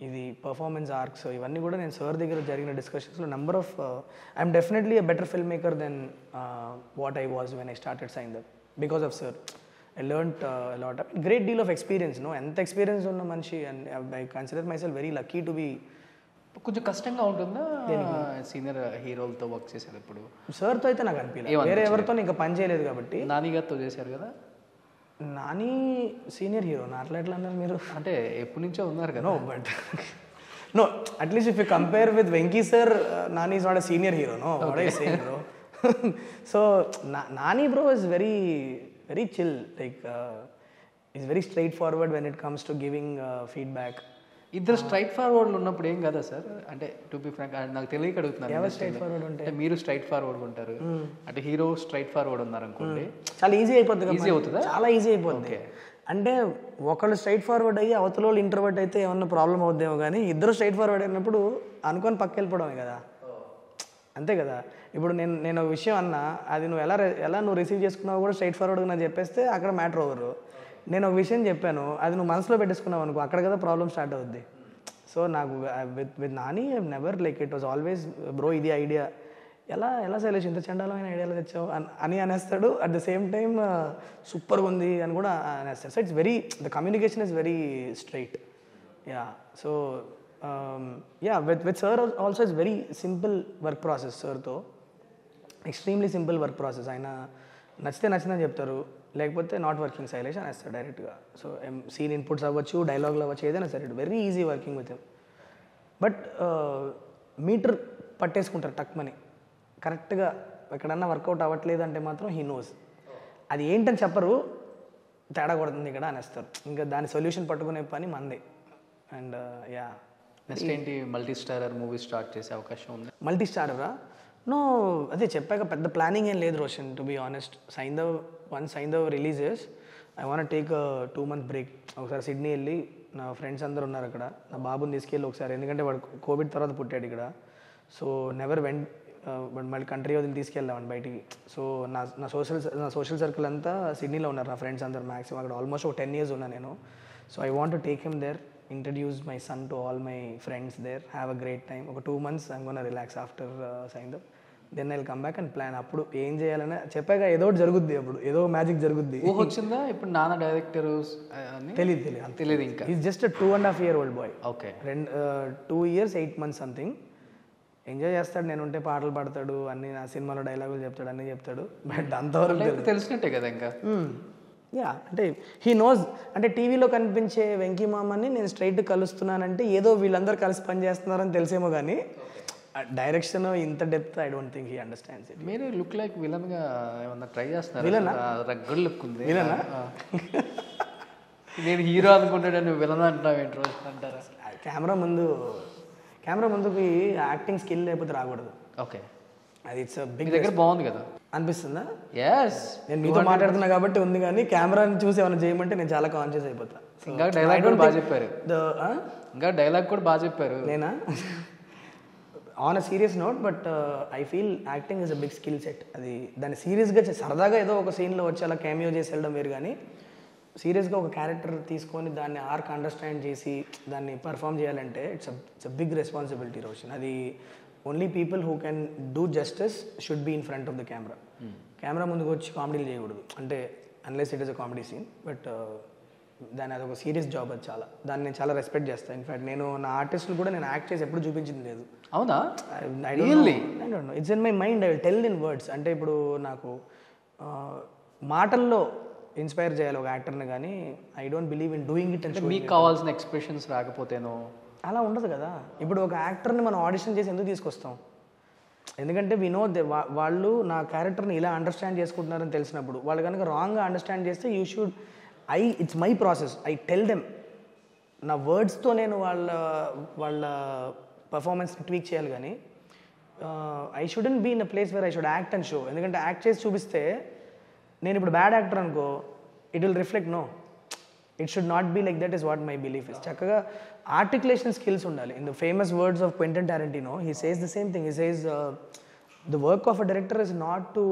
ఇది పర్ఫార్మెన్స్ ఆర్క్స్, ఇవన్నీ కూడా నేను సార్ దగ్గర జరిగిన డిస్కషన్స్లో number of I'm definitely a better film maker then what I was when I started Saindhav because of sir. I learned lot of great deal of experience. ఎంత ఎక్స్పీరియన్స్ ఉన్న మనిషి, and I consider myself very lucky to be. కొంచెం కష్టంగా ఉంటుందా senior హీరోలతో work చేసేది? ఇప్పుడు సార్తో అయితే నాకు అనిపించలేదు, వేరే ఎవరితో ఇంకా పని చేయలేదు కాబట్టి. నాని గారితో చేశారు కదా? నాని సీనియర్ హీరో, అట్లా ఎట్లా అన్నారు మీరు? అంటే ఎప్పటి నుంచో ఉన్నారు కదా. No, but no, at least if you compare with Venky sir, Nani is not a senior hero. No, what I saying bro. So Nani bro is very very chill, like is very straightforward when it comes to giving feedback. ఇద్దరు straightforward ఉన్నప్పుడు ఏం కదా sir? అంటే to be frank, నాకు తెలియక అడుగుతున్నాను. Straight forward అంటే మీరు స్ట్రైట్ ఫార్వర్డ్ ఉంటారు, అంటే హీరో స్ట్రైట్ ఫార్వర్డ్ ఉన్నారు అనుకోండి, చాలా ఈజీ అయిపోతుంది. ఈజీ అవుతుందా? చాలా ఈజీ అయిపోతుంది. అంటే ఒకళ్ళు స్ట్రైట్ ఫార్వర్డ్ అయ్యి అవతల వాళ్ళు ఇంట్రోవర్ట్ అయితే ఏమన్నా ప్రాబ్లం అవుద్దేమో, కానీ ఇద్దరు స్ట్రైట్ ఫార్వర్డ్ అయినప్పుడు అనుకొని పక్క వెళ్ళిపోవడమే కదా. అంతే కదా. ఇప్పుడు నేను ఒక విషయం అన్నా, అది నువ్వు ఎలా నువ్వు రిసీవ్ చేసుకున్నావు కూడా స్ట్రైట్ ఫార్వర్డ్గా నాకు చెప్పేస్తే అక్కడ మ్యాటర్ ఓవరు. నేను ఒక విషయం చెప్పాను, అది నువ్వు మనసులో పెట్టేసుకున్నావు అనుకో, అక్కడ కదా ప్రాబ్లమ్ స్టార్ట్ అవుద్ది. సో నాకు with Nani never like it was always bro ఇది ఐడియా ఎలా శైలేష్ ఇంత చండాలమైన ఐడియాలు తెచ్చావు అని అనేస్తాడు. అట్ ద సేమ్ టైమ్ సూపర్గా ఉంది అని కూడా అనేస్తాడు. So it's very, the communication is very straight. Yeah. So with sir also it's very simple work process. సార్తో ఎక్స్ట్రీమ్లీ సింపుల్ వర్క్ ప్రాసెస్. ఆయన నచ్చితే నచ్చిందని చెప్తారు, లేకపోతే నాట్ వర్కింగ్ శైలేష్ అనేస్తాడు డైరెక్ట్గా. సో సీన్ ఇన్పుట్స్ అవ్వచ్చు, డైలాగ్లు అవ్వచ్చు, ఏదైనా సరే very easy working with him. But meter పట్టేసుకుంటారు టక్మని, కరెక్ట్గా ఎక్కడన్నా వర్కౌట్ అవ్వట్లేదు అంటే మాత్రం హీ నోస్. అది ఏంటని చెప్పరు, తేడా కొడుతుంది ఇక్కడ అనేస్తారు. ఇంకా దాని సొల్యూషన్ పట్టుకునే పని మందే. And yeah. నెక్స్ట్ ఏంటి, మల్టీ స్టారర్ మూవీ స్టార్ట్ చేసే అవకాశం ఉంది? మల్టీ స్టారరా? నో, అదే చెప్పాక పెద్ద ప్లానింగ్ ఏం లేదు Roshan, to be honest. Once Saindhav releases I want take 2 month break. ఒకసారి సిడ్నీ వెళ్ళి, నా ఫ్రెండ్స్ అందరు ఉన్నారు అక్కడ, నా బాబుని తీసుకెళ్ళి ఒకసారి, ఎందుకంటే వాడు కోవిడ్ తర్వాత పుట్టాడు ఇక్కడ. సో నెవర్ వెంట్, మళ్ళీ కంట్రీ వదిలి తీసుకెళ్ళామండి బయటికి. సో నా సోషల్ సర్కిల్ అంతా సిడ్నీలో ఉన్నారు, నా ఫ్రెండ్స్ అందరు మ్యాక్సిమం అక్కడ. ఆల్మోస్ట్ ఒక 10 years ఉన్నా నేను. So I want to take him there, introduce my son to all my friends there, have a great time. ఒక 2 months I'm gonna relax after Saindhav. Then I come back and plan. అప్పుడు ఏం చేయాలని చెప్పాక ఏదో ఒకటి జరుగుద్ది, అప్పుడు ఏదో మ్యాజిక్ జరుగుద్ది. వచ్చిందా ఇప్పుడు నాన్న డైరెక్టర్? తెలియదు ఇంకా. Is just 2.5 year old boy. Okay. 2 years 8 months something. Enjoy చేస్తాడు, నేను ఉంటే పాటలు పాడతాడు, అన్ని నా సినిమాలో డైలాగులు చెప్తాడు, అన్నీ చెప్తాడు. బట్ అంతవరకు తెలిసినట్టే కదా ఇంకా. యా, అంటే హీ నోస్. అంటే టీవీలో కనిపించే వెంకీ మామని నేను స్ట్రైట్ కలుస్తున్నానంటే ఏదో వీళ్ళందరూ కలిసి పని చేస్తున్నారని తెలిసేమో కానీ డైరెక్షన్ ఇంత depth I don't think he understands it. మీరు లుక్ లైక్ విలన్ గా ఏమన్నా ట్రై చేస్తున్నారు? విలనా? రగ్గడ్ లుక్ ఉంది. విలనా? నేను హీరో అనుకుంటాడు, నువ్వు విలన్ అంటావు ఏంటి రోజు అంటారా? కెమెరా ముందుకి యాక్టింగ్ స్కిల్ లేకపోతే రాకూడదు. ఓకే. అది ఇట్స్ బిగ్ దగ్గర బాగుంది కదా అనిపిస్తుందా? ఎస్, నేను మీతో మాట్లాడుతున్నా కాబట్టి ఉంది, కానీ కెమెరాని చూసి ఏమైనా చేయమంటే నేను చాలా కాన్షియస్ అయిపోతా. ఇంకా డైలాగ్ కూడా బాగా చెప్పారు. నేనా? On a serious note, but I feel acting is a big skill set. అది దాన్ని సీరియస్గా సరదాగా ఏదో ఒక సీన్లో వచ్చి అలా క్యామియో చేసి వెళ్ళడం వేరు, కానీ సీరియస్గా ఒక క్యారెక్టర్ తీసుకొని దాన్ని ఆర్క్ అండర్స్టాండ్ చేసి దాన్ని పర్ఫామ్ చేయాలంటే it's a big responsibility Roshan. అది only people who can do justice should be in front of the camera. Camera ముందుకు వచ్చి కామెడీలు చేయకూడదు, అంటే unless it is a comedy scene. But దాని అదొక సీరియస్ జాబ్, అది దాన్ని నేను చాలా రెస్పెక్ట్ చేస్తాను. ఇన్ఫ్యాక్ట్ నేను నా ఆర్టిస్ట్ని కూడా నేను యాక్ట్ చేసి ఎప్పుడు చూపించింది లేదు. అవునా? I don't know, it's in my mind, I will tell in words. అంటే ఇప్పుడు నాకు మాటల్లో ఇన్స్పైర్ చేయాలి ఒక యాక్టర్ని, కానీ I don't believe in doing it. అంటే మీకు కావాల్సిన ఎక్స్ప్రెషన్స్ రాకపోతేనో అలా ఉండదు కదా. ఇప్పుడు ఒక యాక్టర్ని మనం ఆడిషన్ చేసి ఎందుకు తీసుకొస్తాం? ఎందుకంటే వి నో వాళ్ళు నా క్యారెక్టర్ని ఇలా అండర్స్టాండ్ చేసుకుంటున్నారని తెలిసినప్పుడు. వాళ్ళు కనుక రాంగ్గా అండర్స్టాండ్ చేస్తే you should it's my process, I tell them. నా వర్డ్స్తో నేను వాళ్ళ పర్ఫార్మెన్స్ని ట్వీక్ చేయాలి, కానీ I shouldn't be in a place where I should act and show. ఎందుకంటే యాక్ట్ చేసి చూపిస్తే నేను ఇప్పుడు బ్యాడ్ యాక్టర్ అనుకో, it will reflect. No, it should not be like that is what my belief is. చక్కగా articulation skills ఉండాలి. In the famous words of Quentin Tarantino, he says the same thing. He says the work of a director is not to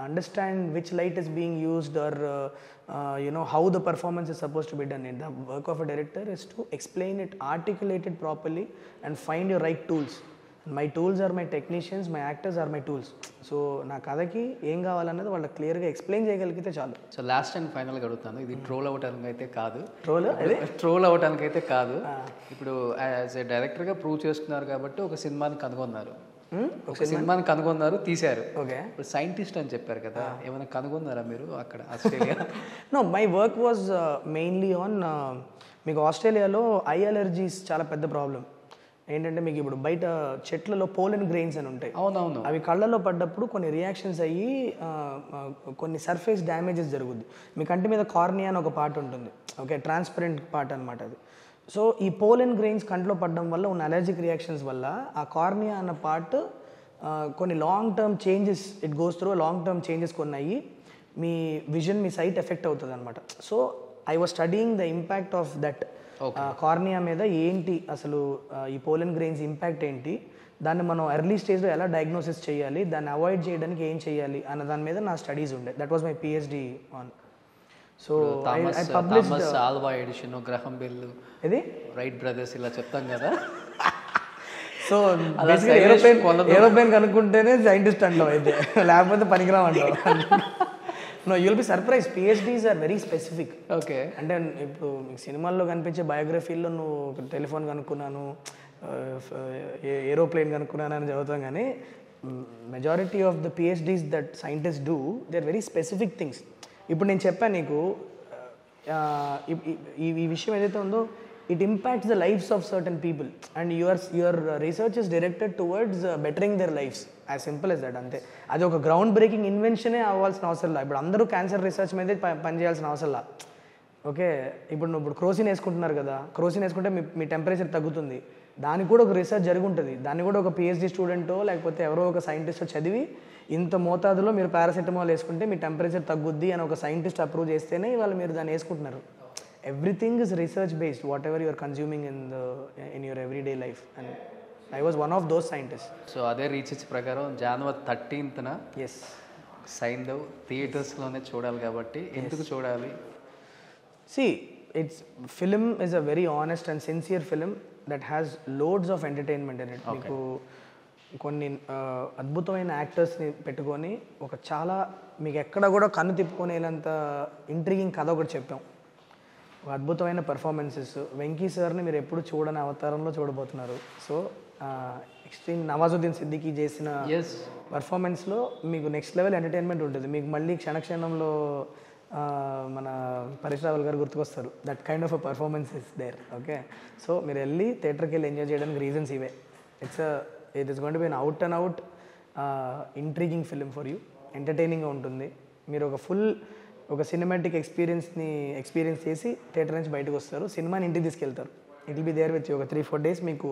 understand which light is being used or how the performance is supposed to be done. The work of a director is to explain it, articulate it properly and find your right tools. My tools are my technicians, my actors are my tools. So నా కథకి ఏం కావాలన్నది వాళ్ళకి క్లియర్గా explain చేయగలిగితే చాలు. So last and ఫైనల్గా అడుగుతాను, ఇది ట్రోల్ అవ్వడానికి అయితే కాదు. ట్రోల్ అవ్వడానికి అయితే కాదు. ఇప్పుడు యాజ్ ఏ డైరెక్టర్గా ప్రూవ్ చేసుకున్నారు కాబట్టి ఒక సినిమాని కనుగొన్నారు, తీశారు. ఓకే. ఇప్పుడు సైంటిస్ట్ అని చెప్పారు కదా, ఏమైనా కనుగొన్నారా మీరు అక్కడ Australia? No, my work was mainly on, మీకు ఆస్ట్రేలియాలో ఐ అలర్జీస్ చాలా పెద్ద ప్రాబ్లం. ఏంటంటే మీకు ఇప్పుడు బయట చెట్లలో పోలెన్ గ్రెయిన్స్ అని ఉంటాయి. అవునవును. అవి కళ్ళలో పడ్డప్పుడు కొన్ని రియాక్షన్స్ అయ్యి కొన్ని సర్ఫేస్ డ్యామేజెస్ జరుగుద్ది. మీ కంటి మీద కార్నియా అని ఒక పార్ట్ ఉంటుంది, ఓకే, ట్రాన్స్పరెంట్ పార్ట్ అనమాట అది. సో ఈ పోలెన్ గ్రెయిన్స్ కంట్లో పడడం వల్ల ఉన్న అలర్జిక్ రియాక్షన్స్ వల్ల ఆ కార్నియా అన్న పార్ట్ కొన్ని long term changes, it goes through long term changes కొన్ని అయ్యి మీ విజన్, మీ సైట్ ఎఫెక్ట్ అవుతుంది అనమాట. So I was studying the impact of that cornea మీద. ఏంటి అసలు ఈ పోలెన్ గ్రెయిన్స్ ఇంపాక్ట్ ఏంటి, దాన్ని మనం ఎర్లీ స్టేజ్లో ఎలా డయాగ్నోసిస్ చేయాలి, దాన్ని అవాయిడ్ చేయడానికి ఏం చేయాలి అన్న దాని మీద నా స్టడీస్ ఉండే. That was my PhD on. So I published Alva edition, Graham Bell, ఇది రైట్ బ్రదర్స్ ఇలా చెప్తాం కదా. సో ఏరోప్లేన్ కనుక్కుంటేనే సైంటిస్ట్ అంటావు అయితే, లేకపోతే పనికిరావు అంటావు. No, you'll be surprise, PhDs are very specific. Okay. అంటే ఇప్పుడు మీకు సినిమాల్లో కనిపించే బయోగ్రఫీల్లో నువ్వు టెలిఫోన్ కనుక్కున్నాను, ఏరోప్లేన్ కనుక్కున్నాను అని చదువుతాం, కానీ majority of the PhDs that scientist do, they are very specific things. ఇప్పుడు నేను చెప్పాను నీకు, ఈ విషయం ఏదైతే ఉందో, it impacts the lifes of certain people and your research is directed towards bettering their lifes, as simple as that. అంతే. అది ఒక గ్రౌండ్ బ్రేకింగ్ ఇన్వెన్షనే అవ్వాల్సిన అవసరం. ఇప్పుడు అందరూ క్యాన్సర్ రీసెర్చ్ మీదే పనిచేయాల్సిన అవసరం. ఓకే, ఇప్పుడు క్రోసిన్ వేసుకుంటున్నారు కదా, క్రోసిన్ వేసుకుంటే మీ టెంపరేచర్ తగ్గుతుంది, దానికి కూడా ఒక రీసెర్చ్ జరిగి ఉంటుంది. దాన్ని కూడా ఒక పిహెచ్డీ స్టూడెంటో లేకపోతే ఎవరో ఒక సైంటిస్టో చదివి, ఇంత మోతాదులో మీరు పారాసెటమాల్ వేసుకుంటే మీ టెంపరేచర్ తగ్గుద్ది అని ఒక సైంటిస్ట్ అప్రూవ్ చేస్తేనే ఇవాళ మీరు దాన్ని వేసుకుంటున్నారు. Everything is research based, whatever you're consuming in your everyday life. And I was one of those scientist. So అదే రీసెర్చ్ ప్రకారం January 13th ఎస్ సైంధవ్ థియేటర్స్లోనే చూడాలి కాబట్టి ఎందుకు చూడాలి? See, film is a very honest and sincere film that has loads of entertainment in it. మీకు కొన్ని అద్భుతమైన యాక్టర్స్ని పెట్టుకొని ఒక చాలా మీకు ఎక్కడ కూడా కన్ను తిప్పుకునేంత ఇంట్రిగింగ్ కథ ఒకటి చెప్పాం. ఒక అద్భుతమైన పర్ఫార్మెన్సెస్. వెంకీ సార్ని మీరు ఎప్పుడు చూడని అవతారంలో చూడబోతున్నారు. సో ఎక్స్ట్రీమ్ నవాజుద్దీన్ సిద్దికీ చేసిన పర్ఫార్మెన్స్లో మీకు నెక్స్ట్ లెవెల్ ఎంటర్టైన్మెంట్ ఉంటుంది. మీకు మళ్ళీ క్షణక్షణంలో మన పరేష్ రావల్ గారు గుర్తుకొస్తారు. That kind of a performance is there. Okay, so మీరు వెళ్ళి థియేటర్కి వెళ్ళి ఎంజాయ్ చేయడానికి రీజన్స్ ఇవే. It is going to be an out and out intriguing film for you. ఎంటర్టైనింగ్గా ఉంటుంది. మీరు ఒక సినిమాటిక్ ఎక్స్పీరియన్స్ చేసి థియేటర్ నుంచి బయటకు వస్తారు. సినిమాని ఇంటికి తీసుకెళ్తారు. It will be there with ఒక 3-4 days మీకు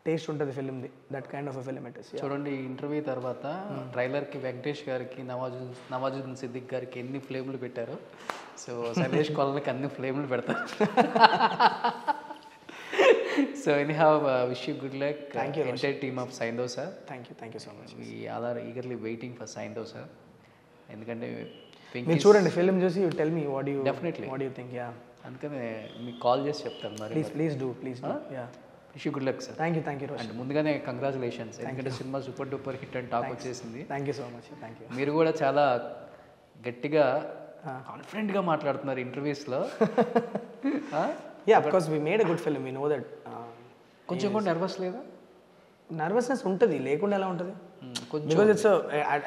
టేస్ట్ ఉంటుంది ఫిలింది. That kind of a film it is. చూడండి, ఇంటర్వ్యూ తర్వాత ట్రైలర్కి వెంకటేష్ గారికి నవాజుద్దీన్ సిద్దిక్ గారికి ఎన్ని ఫ్లేమ్లు పెట్టారు. సో శైలేష్ కొలకి అన్ని ఫ్లేమ్లు పెడతారు. So anyhow wish you good luck. Thank you entire team of సైందోసా. Thank you so much. We all are eagerly waiting for సైందోసా. ఎందుకంటే మీరు చూడండి ఫిలిం చూసి you tell me what you definitely what you think. Yeah, అందుకనే మీకు call చేసి చెప్తాను మరి. Please do. Yeah, wish you good luck sir. Thank you and ముందుగానే కంగ్రాచులేషన్స్. ఎందుకంటే సినిమా super duper hit and talk వచ్చేసింది. Thank you so much. Thank you. మీరు కూడా చాలా గట్టిగా కాన్ఫిడెంట్గా మాట్లాడుతున్నారు ఇంటర్వ్యూస్లో. Yeah, of course we made a good film. We know that. కొంచెం కూడా నర్వస్ లేదా? నర్వస్నెస్ ఉంటుంది, లేకుండా ఎలా ఉంటుంది? Because it's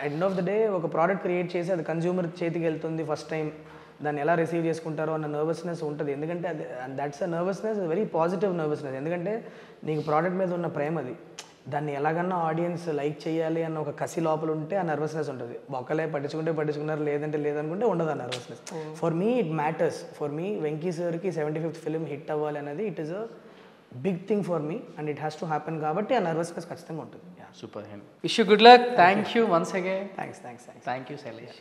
end of the day ఒక ప్రోడక్ట్ క్రియేట్ చేసి అది కన్జ్యూమర్ చేతికి వెళ్తుంది ఫస్ట్ టైం. దాన్ని ఎలా రిసీవ్ చేసుకుంటారో అన్న నర్వస్నెస్ ఉంటుంది. ఎందుకంటే అది that's a nervousness, very positive nervousness. ఎందుకంటే నీకు ప్రోడక్ట్ మీద ఉన్న ప్రేమ అది. దాన్ని ఎలాగన్నా ఆడియన్స్ లైక్ చేయాలి అన్న ఒక కసి లోపల ఉంటే ఆ నర్వస్నెస్ ఉంటుంది. ఒక్కలే పట్టించుకున్నారు, లేదంటే లేదనుకుంటే ఉండదు ఆ nervousness. For me it matters. For me Venky సార్కి 75th ఫిలిం హిట్ అవ్వాలి అనేది it is a big thing for me and it has to happen. కాబట్టి ఆ నర్వస్నెస్ ఖచ్చితంగా ఉంటుంది. Super. Wish you good luck. Thank you once again. Thanks. Thank you Shailesh.